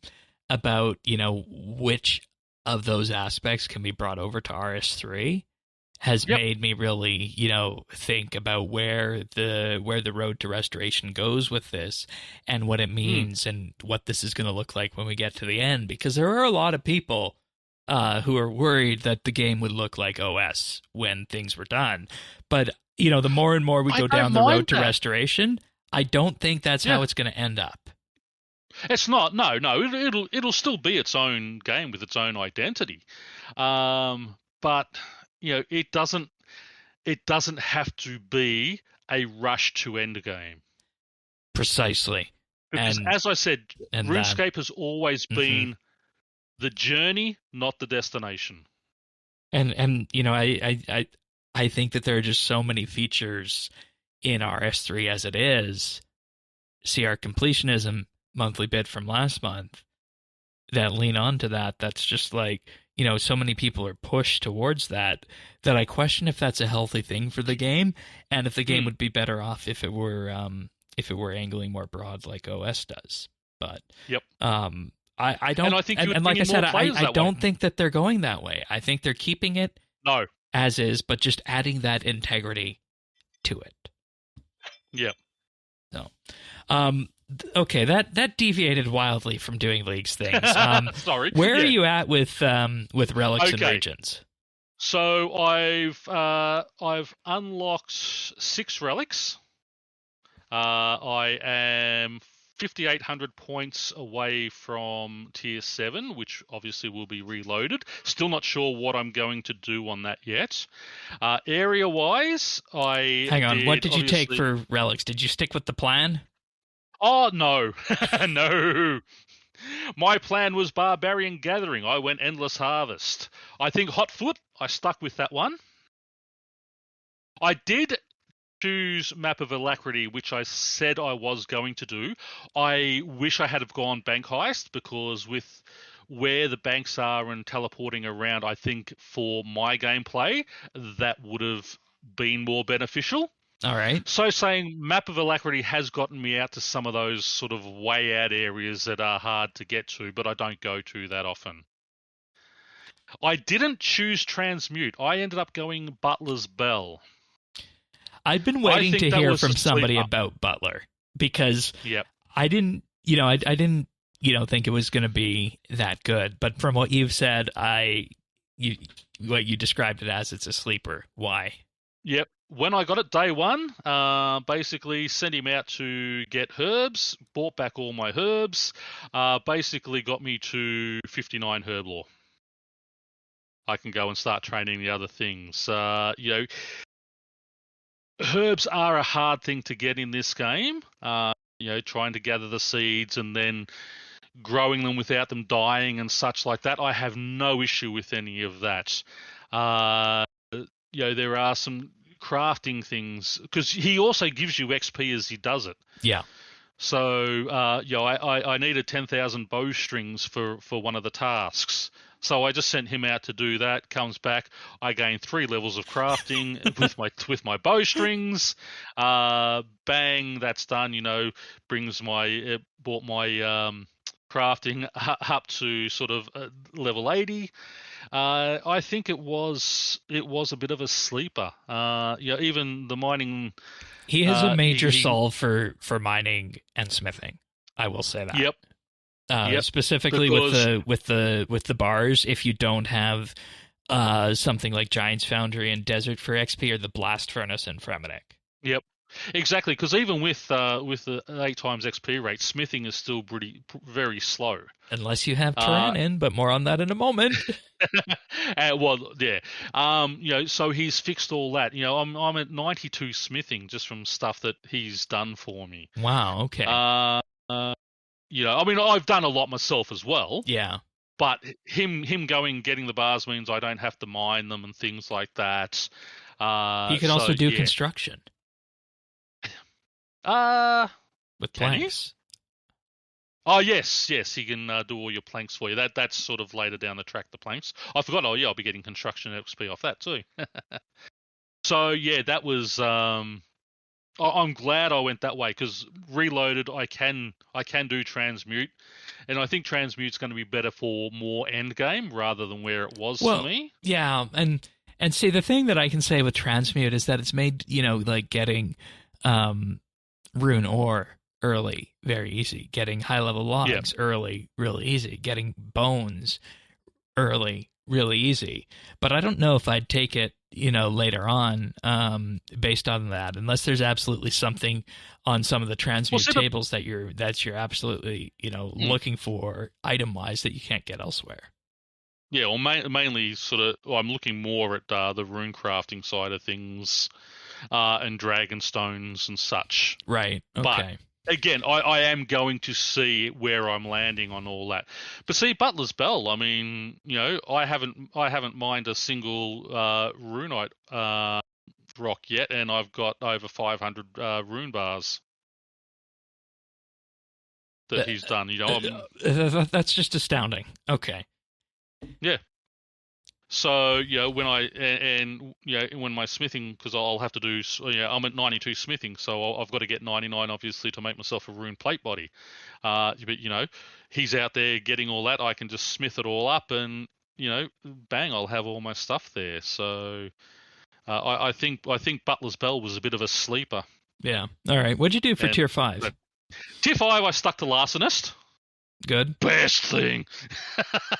about, you know, which of those aspects can be brought over to RS3 has made me really, you know, think about where the road to restoration goes with this, and what it means, and what this is going to look like when we get to the end. Because there are a lot of people who are worried that the game would look like OS when things were done. But, you know, the more and more we go down the road to restoration, I don't think that's how it's going to end up. It's not. No. It'll still be its own game with its own identity. But you know, it doesn't have to be a rush to end game. Precisely. Because as I said, RuneScape has always been the journey, not the destination. And you know, I think that there are just so many features in RS3 as it is. See our completionism monthly bid from last month that lean on to that. That's just like, you know, so many people are pushed towards that I question if that's a healthy thing for the game, and if the game would be better off if it were angling more broad like OS does. But I don't. And I think, and like I said, I don't think that they're going that way. I think they're keeping it as is, but just adding that integrity to it. Yep. So, okay, that deviated wildly from doing leagues things. Sorry. Where are you at with relics and regions? So I've unlocked 6 relics. I am 5,800 points away from tier 7, which obviously will be reloaded. Still not sure what I'm going to do on that yet. Area-wise, hang on. What did you take for relics? Did you stick with the plan? Oh, no. No. My plan was Barbarian Gathering. I went Endless Harvest. I think Hotfoot, I stuck with that one. I did choose Map of Alacrity, which I said I was going to do. I wish I had have gone Bank Heist, because with where the banks are and teleporting around, I think for my gameplay, that would have been more beneficial. All right. So saying Map of Alacrity has gotten me out to some of those sort of way out areas that are hard to get to, but I don't go to that often. I didn't choose Transmute. I ended up going Butler's Bell. I've been waiting to hear from somebody about Butler, because I didn't think it was going to be that good. But from what you've said, what you described it as, it's a sleeper. Why? Yep. When I got it day one, basically sent him out to get herbs, bought back all my herbs, basically got me to 59 herb lore. I can go and start training the other things. You know, herbs are a hard thing to get in this game. You know, trying to gather the seeds and then growing them without them dying and such like that. I have no issue with any of that. You know, there are some crafting things, because he also gives you XP as he does it. Yeah. So, you know, I needed 10,000 bowstrings for one of the tasks. So I just sent him out to do that. Comes back, I gain 3 levels of crafting with my bowstrings. Bang, that's done. Brings brought my crafting up to sort of level 80. I think it was a bit of a sleeper. Even the mining. He is a major solve for mining and smithing. I will say that. Yep. Specifically because with the bars, if you don't have something like Giant's Foundry and Desert for XP or the Blast Furnace and Fremennik. Yep. Exactly, because even with the 8 times XP rate, smithing is still very slow. Unless you have Tyrannin, but more on that in a moment. Well, yeah. So he's fixed all that. I'm at 92 smithing just from stuff that he's done for me. Wow. Okay. I've done a lot myself as well. Yeah. But him getting the bars means I don't have to mine them and things like that. He can also do construction. With planks. Oh yes, he can do all your planks for you. That's sort of later down the track. The planks. I forgot. Oh yeah, I'll be getting construction XP off that too. So yeah, that was. I'm glad I went that way because Reloaded, I can do transmute, and I think transmute's going to be better for more end game rather than where it was for me. Yeah, and see the thing that I can say with transmute is that it's made like getting rune ore early very easy, getting high level logs early really easy, getting bones early really easy. But I don't know if I'd take it later on based on that, unless there's absolutely something on some of the transmute tables that you're absolutely looking for item wise that you can't get elsewhere. Yeah, well, mainly sort of I'm looking more at the rune crafting side of things and dragon stones and such. Right. Okay. But again, I am going to see where I'm landing on all that. But see, Butler's Bell. I mean, I haven't mined a single runite rock yet, and I've got over 500 rune bars that he's done. That's just astounding. Okay. Yeah. So when my smithing, because I'll have to do, I'm at 92 smithing, so I've got to get 99 obviously to make myself a rune plate body. But he's out there getting all that. I can just smith it all up, and bang, I'll have all my stuff there. So I think Butler's Bell was a bit of a sleeper. Yeah. All right. What'd you do for tier 5? Tier 5, I stuck to Larcenist. Good. Best thing.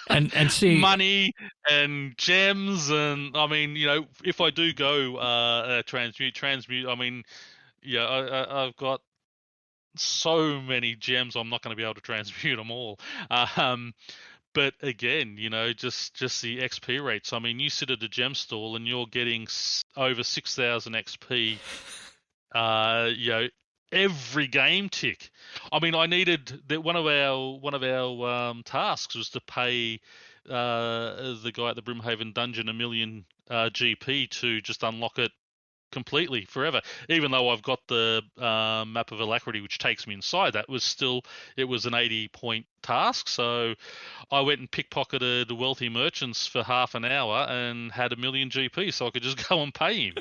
and see money and gems, and I mean, if I do go transmute, I mean, I've got so many gems, I'm not going to be able to transmute them all. But again, just the XP rates. I mean, you sit at a gem stall and you're getting over 6,000 XP. Every game tick. I mean, I needed that. One of our tasks was to pay the guy at the Brimhaven Dungeon 1 million GP to just unlock it completely forever. Even though I've got the map of Alacrity, which takes me inside, it was an 80-point task. So I went and pickpocketed wealthy merchants for half an hour and had 1 million GP, so I could just go and pay him.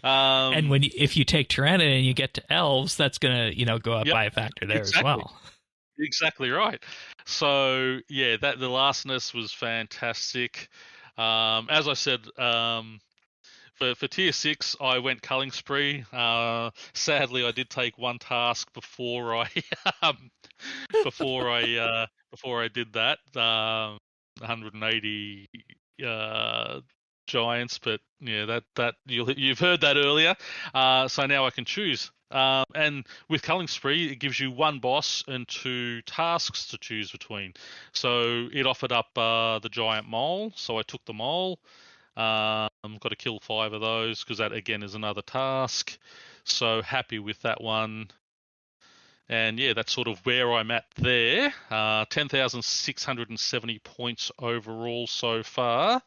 And if you take Tyrannin and you get to elves, that's gonna go up by a factor there as well. Exactly right. So yeah, the Larcenist was fantastic. As I said. For tier 6, I went culling spree. Sadly, I did take one task before I did that. 180 giants, but yeah, that you've heard that earlier. So now I can choose. And with culling spree, it gives you 1 boss and 2 tasks to choose between. So it offered up the giant mole, so I took the mole. Got to kill 5 of those because that again is another task. So happy with that one. And yeah, that's sort of where I'm at there. 10,670 points overall so far.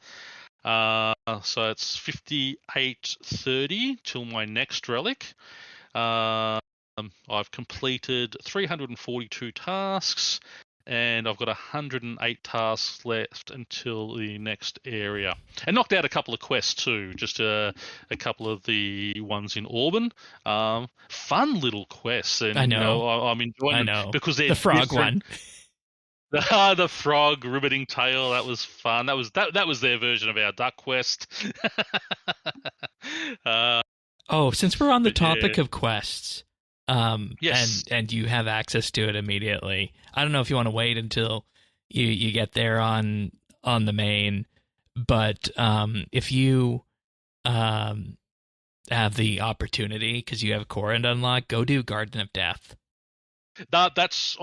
So it's 58:30 till my next relic. I've completed 342 tasks and I've got 108 tasks left until the next area. And knocked out a couple of quests too, just a couple of the ones in Auburn. Fun little quests, and I know. I'm enjoying them because they're the frog different. one. The frog ribbiting tail, that was fun. That was their version of our duck quest. Since we're on the topic of quests, yes, and you have access to it immediately, I don't know if you want to wait until you get there on the main, but if you have the opportunity because you have Corrin unlocked, go do Garden of Death. That's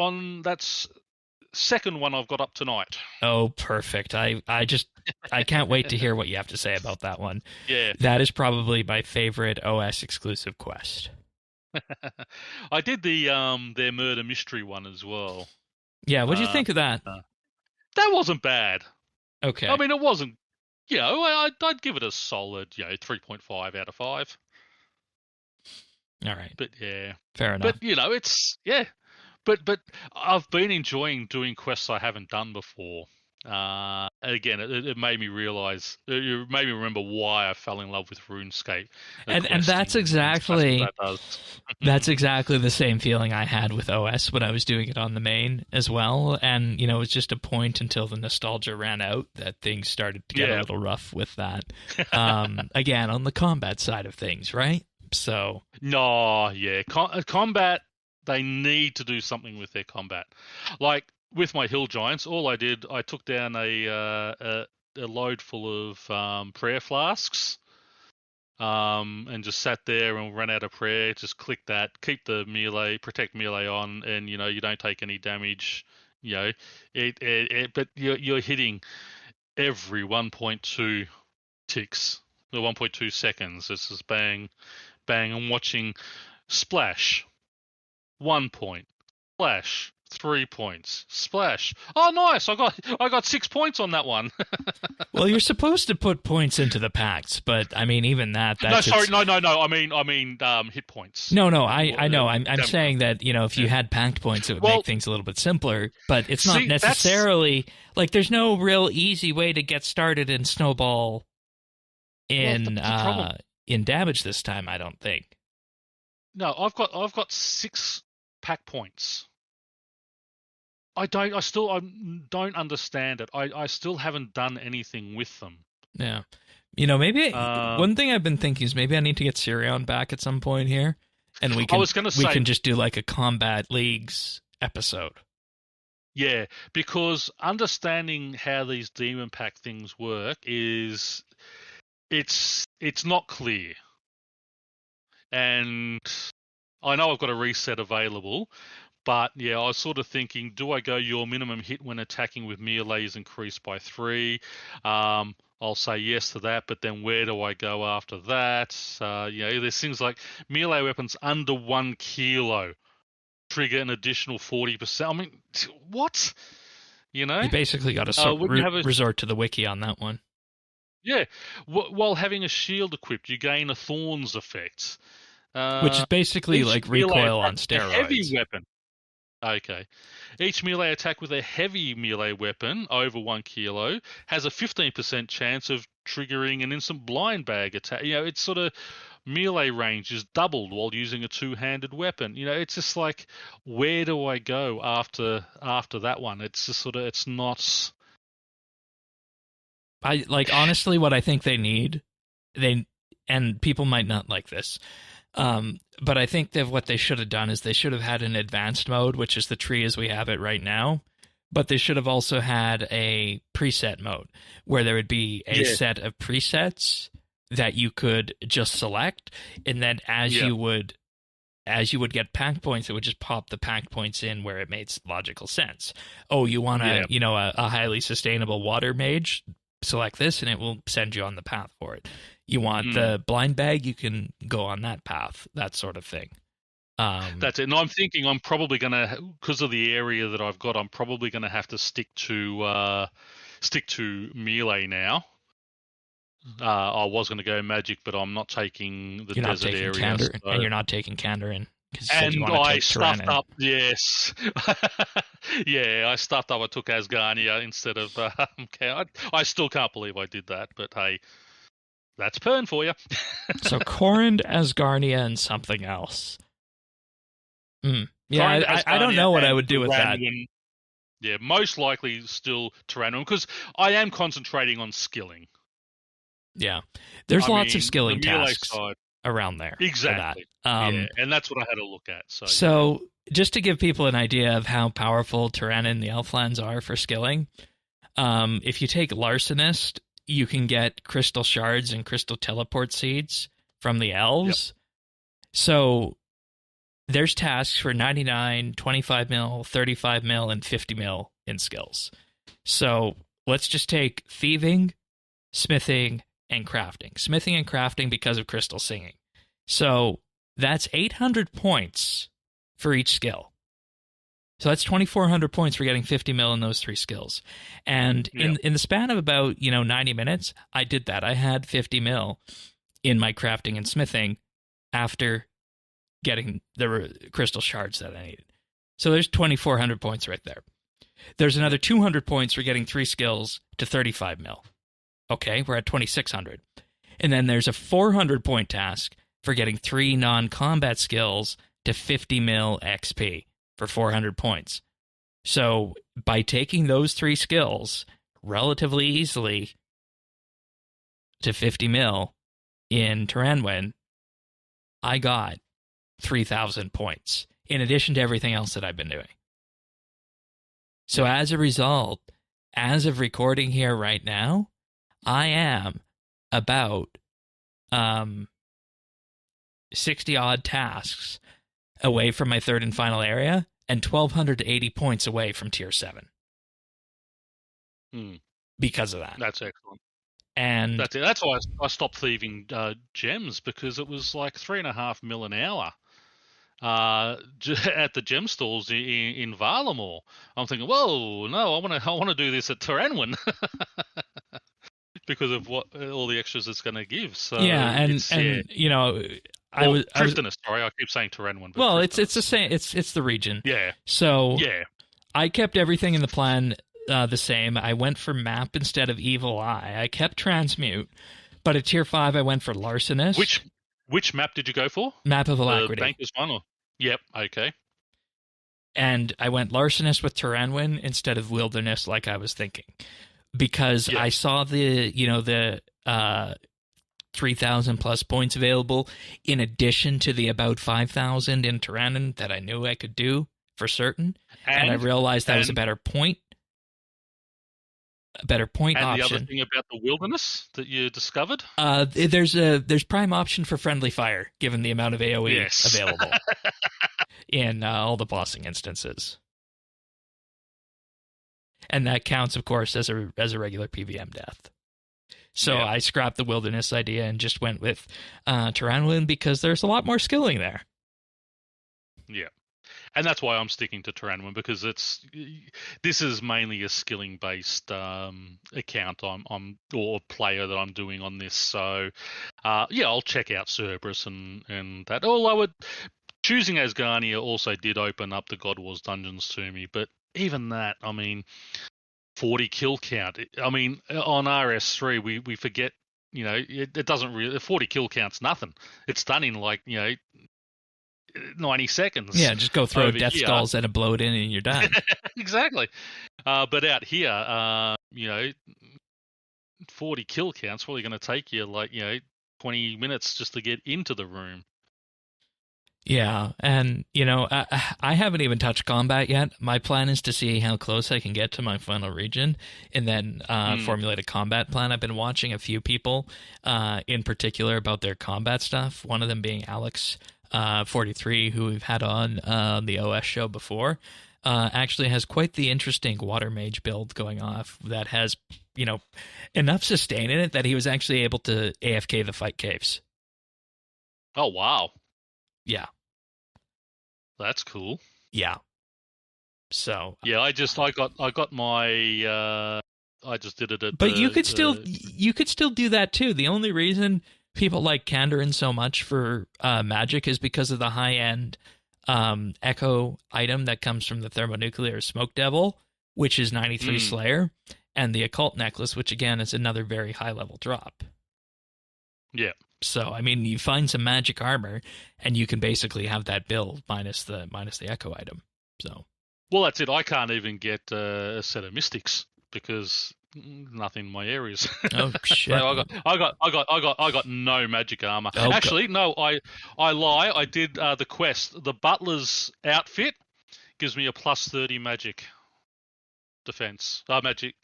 second one I've got up tonight. Oh, perfect. I can't wait to hear what you have to say about that one. Yeah. That is probably my favorite OS exclusive quest. I did the their murder mystery one as well. Yeah, what do you think of that? That wasn't bad. Okay. I mean, it wasn't, I'd give it a solid, 3.5 out of 5. All right. But yeah. Fair enough. But it's But I've been enjoying doing quests I haven't done before. Again, it made me realize, it made me remember why I fell in love with RuneScape. And that's exactly that's exactly the same feeling I had with OS when I was doing it on the main as well. And it was just a point until the nostalgia ran out that things started to get a little rough with that. Again, on the combat side of things, right? So no, yeah, combat. They need to do something with their combat. Like with my hill giants, all I did, I took down a load full of prayer flasks, and just sat there and ran out of prayer. Just click that, keep the protect melee on, and you don't take any damage. But you're hitting every 1.2 ticks, or 1.2 seconds. It's just bang, bang, and watching splash. 1 point, splash, 3 points, splash. Oh, nice! I got 6 points on that one. Well, you're supposed to put points into the packs, but I mean, even that's no. I mean, hit points. No, I know. I'm saying that if you had packed points, it would make things a little bit simpler. But it's not necessarily like there's no real easy way to get started in Snowball in damage this time. I don't think. No, I've got 6 pack points. I don't understand it. I still haven't done anything with them. Yeah. Maybe one thing I've been thinking is maybe I need to get Sirion back at some point here, and we can just do like a combat leagues episode. Yeah, because understanding how these demon pack things work is it's not clear. And I know I've got a reset available, but I was sort of thinking, do I go your minimum hit when attacking with melee is increased by 3? I'll say yes to that, but then where do I go after that? There's things like melee weapons under 1 kilo trigger an additional 40%. I mean, what? You basically got to resort to the wiki on that one. Yeah, while having a shield equipped, you gain a Thorns effect. Which is basically like recoil on steroids. A heavy weapon. Okay. Each melee attack with a heavy melee weapon over 1 kilo has a 15% chance of triggering an instant blind bag attack. It's sort of melee range is doubled while using a 2-handed weapon. It's just like, where do I go after that one? It's just sort of, it's not. Honestly, what I think they need, and people might not like this, but I think that what they should have done is they should have had an advanced mode, which is the tree as we have it right now, but they should have also had a preset mode where there would be a set of presets that you could just select, and then as you would get pack points, it would just pop the pack points in where it made logical sense. Oh, you want a highly sustainable water mage? Select this, and it will send you on the path for it. You want the blind bag, you can go on that path, that sort of thing. That's it. And I'm thinking I'm probably going to, because of the area that I've got, I'm probably going to have to stick to melee now. I was going to go magic, but I'm not taking the desert area. And you're not taking Candor in. said you And want to I take stuffed Tyrannon. up, yes. Yeah, I stuffed up. I took Asgarnia instead of Count. I still can't believe I did that, but hey, that's Pern for you. So Corrin, Asgarnia, and something else. Yeah, Current I don't know Asgarnia what I and would do with that. Tyrannon. Yeah, most likely still Tyrannon, because I am concentrating on skilling. Yeah. There's lots of skilling the melee tasks side. around there. Exactly. For that. Yeah, and that's what I had to look at. So just to give people an idea of how powerful Tyrannon and the Elflands are for skilling, if you take Larcenist, you can get crystal shards and crystal teleport seeds from the elves. Yep. So there's tasks for 99, 25 mil, 35 mil, and 50 mil in skills. So let's just take thieving, smithing, and crafting. Smithing and crafting because of crystal singing. So that's 800 points for each skill. So that's 2,400 points for getting 50 mil in those three skills. And in the span of about 90 minutes, I did that. I had 50 mil in my crafting and smithing after getting the crystal shards that I needed. So there's 2,400 points right there. There's another 200 points for getting three skills to 35 mil. Okay, we're at 2,600. And then there's a 400 point task for getting three non-combat skills to 50 mil XP for 400 points. So by taking those three skills relatively easily to 50 mil in Tyranwen, I got 3,000 points in addition to everything else that I've been doing. So as a result, as of recording here right now, I am about 60 odd tasks away from my third and final area and 1,280 points away from tier 7. Because of that. That's excellent. And that's why I stopped thieving gems, because it was like 3.5 mil an hour at the gem stalls in Varlamore. I'm thinking, whoa, no, I want to do this at Tyranwen because of what all the extras it's going to give. So I was sorry, I keep saying Tyranwen. Well, it's the same. It's the region. Yeah. So I kept everything in the plan the same. I went for map instead of Evil Eye. I kept Transmute, but at tier 5 I went for Larcenist. Which map did you go for? Map of Alacrity. The Banker's one? Or? Yep, okay. And I went Larcenist with Tyranwen instead of Wilderness like I was thinking. Because I saw the 3,000 plus points available in addition to the about 5,000 in Tyrannon that I knew I could do for certain. And I realized that was a better point option. And the other thing about the Wilderness that you discovered? There's prime option for friendly fire, given the amount of AoE available in all the bossing instances. And that counts, of course, as a regular PVM death. So I scrapped the Wilderness idea and just went with Tyranwen because there's a lot more skilling there. Yeah. And that's why I'm sticking to Tyranwen, because this is mainly a skilling based account or player that I'm doing on this. So I'll check out Cerberus and that. Although choosing Asgarnia also did open up the God Wars dungeons to me, but even that, 40 kill count. On RS3 we forget, it doesn't really, 40 kill count's nothing. It's done in 90 seconds. Yeah, just go throw death skulls at a bloat in and you're done. Exactly. But out here, 40 kill count's probably going to take you 20 minutes just to get into the room. Yeah, and, I haven't even touched combat yet. My plan is to see how close I can get to my final region and then formulate a combat plan. I've been watching a few people in particular about their combat stuff, one of them being Alex 43, who we've had on the OS show before. Actually has quite the interesting water mage build going off that has, enough sustain in it that he was actually able to AFK the fight caves. Oh, wow. Yeah. That's cool. Yeah. So yeah, I got my I just did it at But you could still do that too. The only reason people like Kandarin so much for magic is because of the high end Echo item that comes from the Thermonuclear Smoke Devil, which is 93 Slayer, and the Occult Necklace, which again is another very high level drop. Yeah. So, I mean, you find some magic armor, and you can basically have that build minus the Echo item. So, well, that's it. I can't even get a set of Mystics because nothing in my areas. Oh shit! So I got no magic armor. Oh, actually, no, I lie. I did the quest. The Butler's outfit gives me a +30 magic defense. Magic.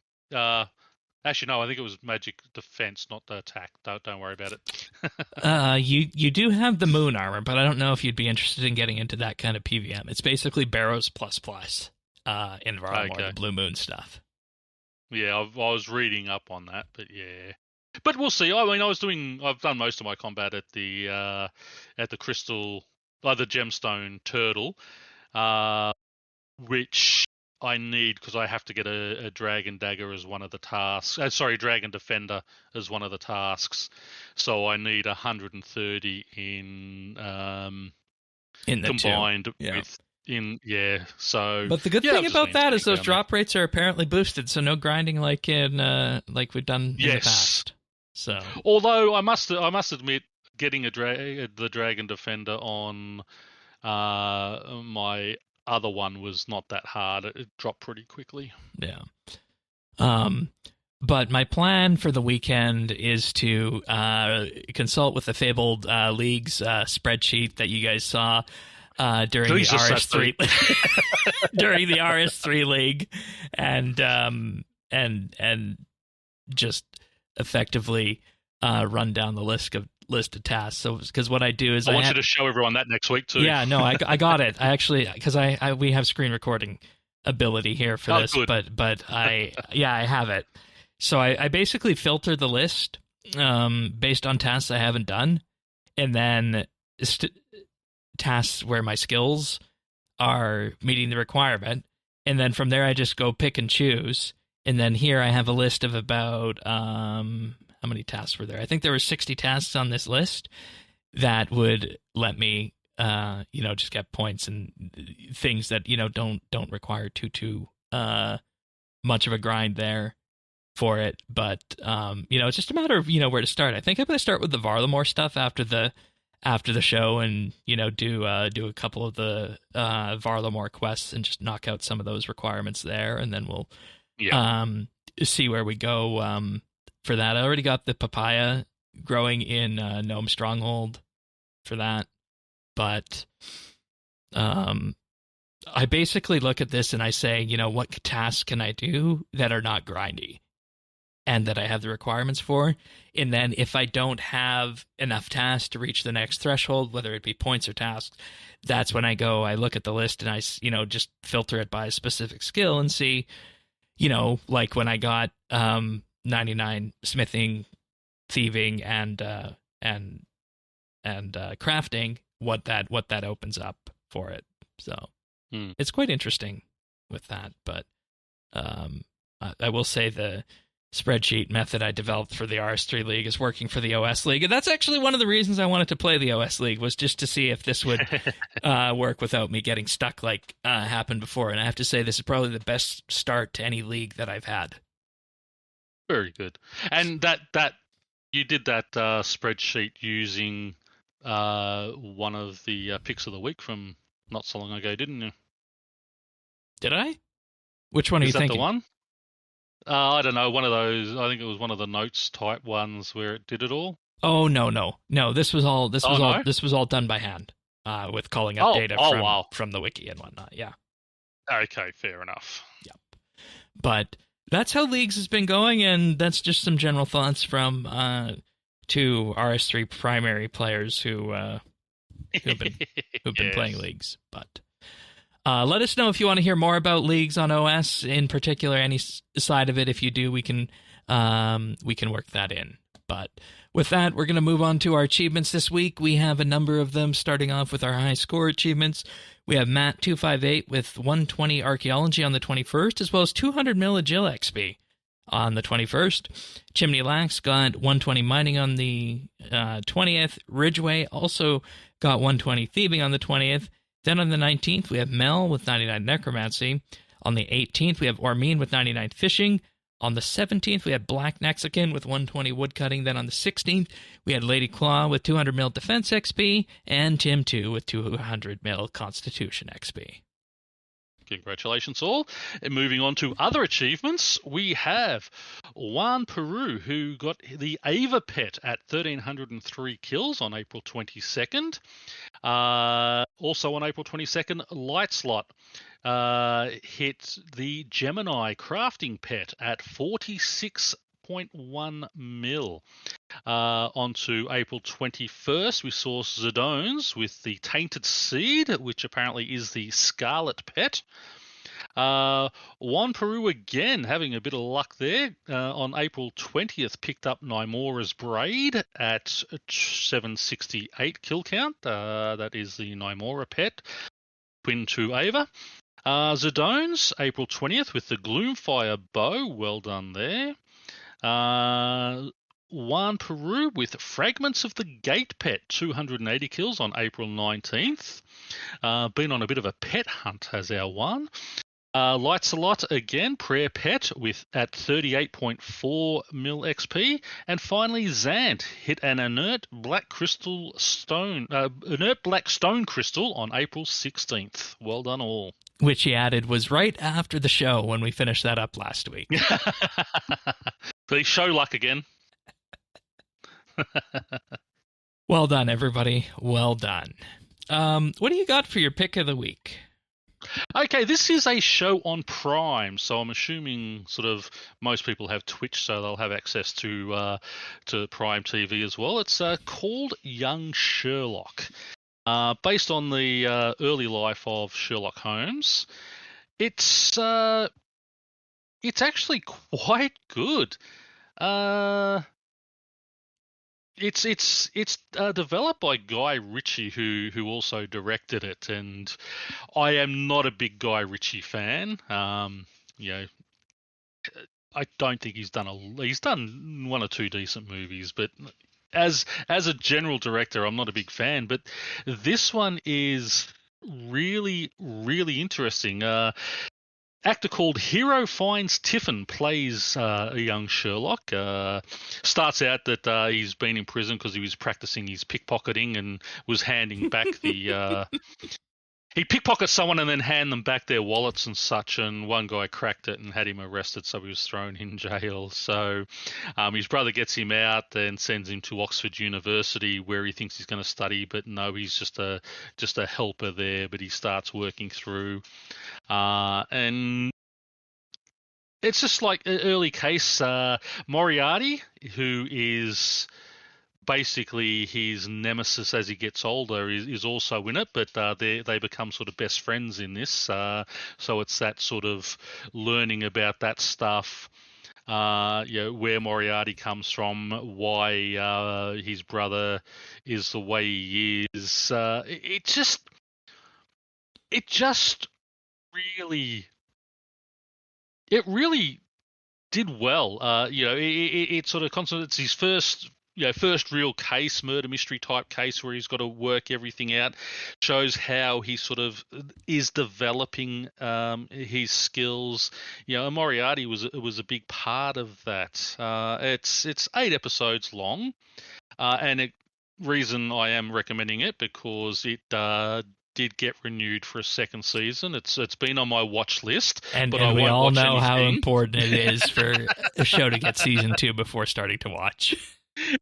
Actually, no. I think it was magic defense, not the attack. Don't worry about it. You do have the moon armor, but I don't know if you'd be interested in getting into that kind of PVM. It's basically Barrows ++. In Varlamore, the Blue Moon stuff. Yeah, I was reading up on that, but yeah. But we'll see. I mean, I've done most of my combat at the crystal, the gemstone turtle, which I need because I have to get a dragon dagger as one of the tasks. Dragon defender as one of the tasks. So I need 130 in the combined yeah. with. So. But the good thing about that is those drop rates are apparently boosted, so no grinding like we've done in the past. So, although I must admit, getting the Dragon Defender on my other one was not that hard. It dropped pretty quickly. Yeah. But my plan for the weekend is to consult with the Fabled League's spreadsheet that you guys saw. During the RS3 during the RS3 league, and just effectively run down the list of tasks. So, because what I do is I want you to show everyone that next week too. Yeah, no, I got it. I actually, because we have screen recording ability here for this, good. but I have it. So I basically filter the list based on tasks I haven't done, and then tasks where my skills are meeting the requirement, and then from there I just go pick and choose. And then here I have a list of about how many tasks were there? I think there were 60 tasks on this list that would let me just get points and things that don't require too much of a grind there for it. But it's just a matter of where to start. I think I'm going to start with the Varlamore stuff after the show, and do a couple of the Varlamore quests and just knock out some of those requirements there, and then we'll see where we go for that. I already got the papaya growing in Gnome Stronghold for that, but I basically look at this and I say, what tasks can I do that are not grindy and that I have the requirements for? And then if I don't have enough tasks to reach the next threshold, whether it be points or tasks, that's when I look at the list and I, just filter it by a specific skill and see, like when I got 99 smithing, thieving, and crafting, what that opens up for it. So it's quite interesting with that. But I will say the spreadsheet method I developed for the RS3 League is working for the OS League. And that's actually one of the reasons I wanted to play the OS League, was just to see if this would work without me getting stuck like happened before. And I have to say, this is probably the best start to any league that I've had. Very good. And that you did that spreadsheet using one of the picks of the week from not so long ago, didn't you? Did I? Which one are you thinking? Is that the one? I don't know, one of those. I think it was one of the notes type ones where it did it all. Oh no! This was all done by hand, with calling up data from the wiki and whatnot. Yeah. Okay, fair enough. Yep. But that's how Leagues has been going, and that's just some general thoughts from two RS3 primary players who've been playing Leagues. But let us know if you want to hear more about Leagues on OS, in particular, any side of it. If you do, we can work that in. But with that, we're going to move on to our achievements this week. We have a number of them, starting off with our high score achievements. We have Matt258 with 120 Archaeology on the 21st, as well as 200 mil Agile XP on the 21st. Chimney Lax got 120 Mining on the 20th. Ridgeway also got 120 Thieving on the 20th. Then on the 19th, we have Mel with 99 Necromancy. On the 18th, we have Ormeen with 99 Fishing. On the 17th, we had Black Nexican with 120 Woodcutting. Then on the 16th, we had Lady Claw with 200 mil Defense XP, and Tim 2 with 200 mil Constitution XP. Congratulations all. And moving on to other achievements, we have Juan Peru, who got the Ava pet at 1,303 kills on April 22nd. Also on April 22nd, Lightslot hit the Gemini crafting pet at 46.1 mil. Onto April 21st, we saw Zedones with the Tainted Seed, which apparently is the Scarlet pet. Juan Peru again having a bit of luck there. On April 20th, picked up Nymora's Braid at 768 kill count. That is the Nymora pet. Twin to Ava. Zedones, April 20th with the Gloomfire Bow. Well done there. Juan Peru with Fragments of the Gate pet, 280 kills on April 19th. Been on a bit of a pet hunt, has our one. Lights a Lot again, Prayer Pet at 38.4 mil XP. And finally, Zant hit an inert black stone crystal on April 16th. Well done all. Which he added was right after the show when we finished that up last week. Please show luck again. Well done, everybody. Well done. What do you got for your pick of the week? Okay, this is a show on Prime, so I'm assuming sort of most people have Twitch, so they'll have access to Prime TV as well. It's called Young Sherlock, based on the early life of Sherlock Holmes. It's actually quite good. It's developed by Guy Ritchie, who also directed it, and I am not a big Guy Ritchie fan. I don't think he's done one or two decent movies, but as a general director, I'm not a big fan. But this one is really, really interesting. Actor called Hero Finds Tiffin plays a young Sherlock. Starts out that he's been in prison because he was practicing his pickpocketing and was handing back the... he pickpockets someone and then hand them back their wallets and such, and one guy cracked it and had him arrested, so he was thrown in jail. So his brother gets him out and sends him to Oxford University where he thinks he's going to study, but no, he's just a helper there, but he starts working through. And it's just like an early case. Moriarty, who is basically his nemesis as he gets older, is also in it, but they become sort of best friends in this. So it's that sort of learning about that stuff, where Moriarty comes from, why his brother is the way he is. It just really did well. It sort of concentrates his first real case, murder mystery type case where he's got to work everything out. Shows how he sort of is developing his skills. And Moriarty was a big part of that. It's 8 episodes long, and reason I am recommending it because it did get renewed for a second season. It's been on my watch list, and I we won't all watch know anything. how important it is for a show to get season 2 before starting to watch.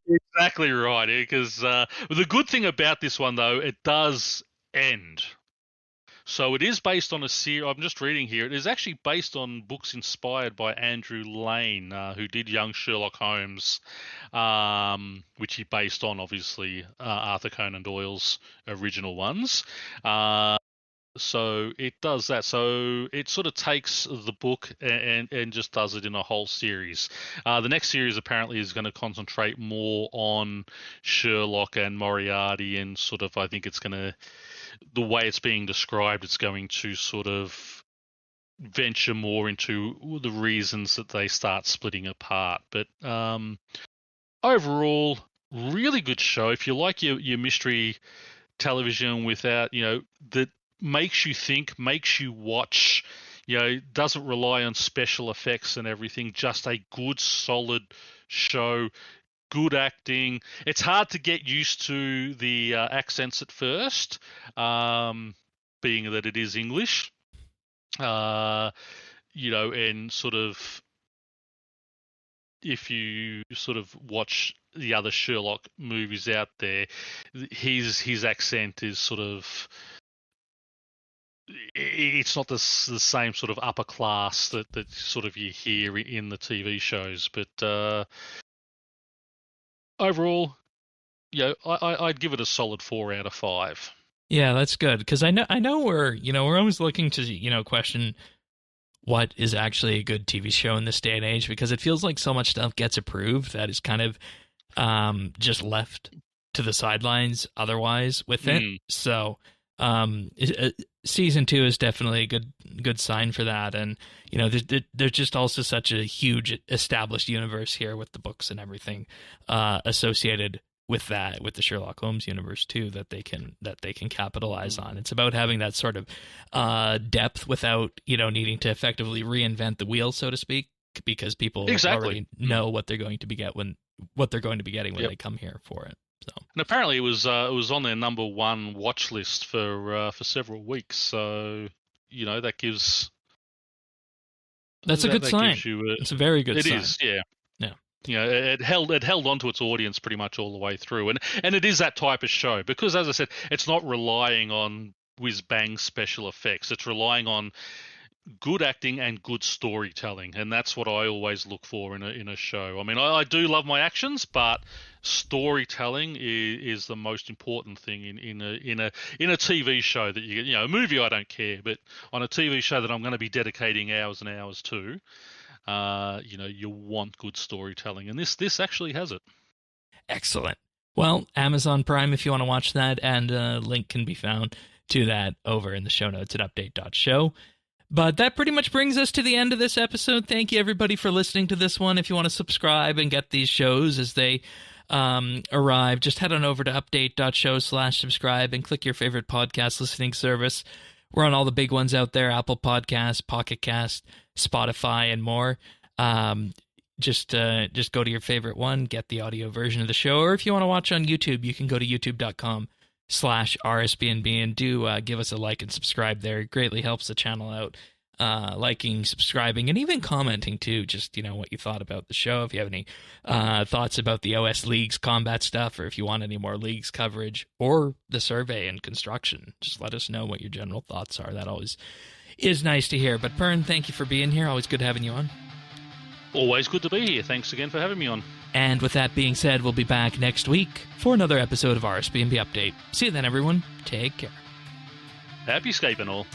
Exactly right, because the good thing about this one, though, it does end. So it is based on a series. I'm just reading here. It is actually based on books inspired by Andrew Lane, who did Young Sherlock Holmes, which he based on, obviously, Arthur Conan Doyle's original ones. So it does that. So it sort of takes the book and just does it in a whole series. The next series apparently is going to concentrate more on Sherlock and Moriarty, and sort of, I think it's going to, the way it's being described, it's going to sort of venture more into the reasons that they start splitting apart. But overall, really good show. If you like your mystery television without, makes you think, makes you watch. Doesn't rely on special effects and everything. Just a good, solid show. Good acting. It's hard to get used to the accents at first, being that it is English. And sort of, if you sort of watch the other Sherlock movies out there, his accent is sort of, it's not the same sort of upper class that sort of you hear in the TV shows. But overall, I'd give it a solid 4 out of 5. Yeah, that's good, because I know we're always looking to question what is actually a good TV show in this day and age, because it feels like so much stuff gets approved that is kind of just left to the sidelines otherwise with it. So season 2 is definitely a good sign for that. And there's just also such a huge established universe here with the books and everything associated with that, with the Sherlock Holmes universe too, that they can capitalize on. It's about having that sort of depth without needing to effectively reinvent the wheel, so to speak, because people already know what they're going to be getting when they come here for it. So. And apparently it was on their number 1 watch list for several weeks. So that gives. That's a good sign. It's a very good sign. It is, yeah. Yeah. It held onto its audience pretty much all the way through, and it is that type of show because, as I said, it's not relying on whiz bang special effects. It's relying on good acting and good storytelling, and that's what I always look for in a show. I mean, I do love my actions, but storytelling is the most important thing in a TV show that you get. A movie I don't care, but on a TV show that I'm going to be dedicating hours and hours to, you want good storytelling, and this actually has it. Excellent. Well, Amazon Prime, if you want to watch that, and a link can be found to that over in the show notes at update.show. But that pretty much brings us to the end of this episode. Thank you, everybody, for listening to this one. If you want to subscribe and get these shows as they arrive, just head on over to update.show/subscribe and click your favorite podcast listening service. We're on all the big ones out there: Apple Podcasts, Pocket Cast, Spotify, and more. Just go to your favorite one, get the audio version of the show, or if you want to watch on YouTube, you can go to youtube.com/RSBANDB and do give us a like and subscribe there. It greatly helps the channel out. Liking, subscribing, and even commenting too, just what you thought about the show. If you have any thoughts about the OS Leagues combat stuff, or if you want any more Leagues coverage or the survey and construction, just let us know what your general thoughts are. That always is nice to hear. But Pern, thank you for being here. Always good having you on. Always good to be here. Thanks again for having me on. And with that being said, we'll be back next week for another episode of RSBANDB Update. See you then, everyone. Take care. Happy Skype and all.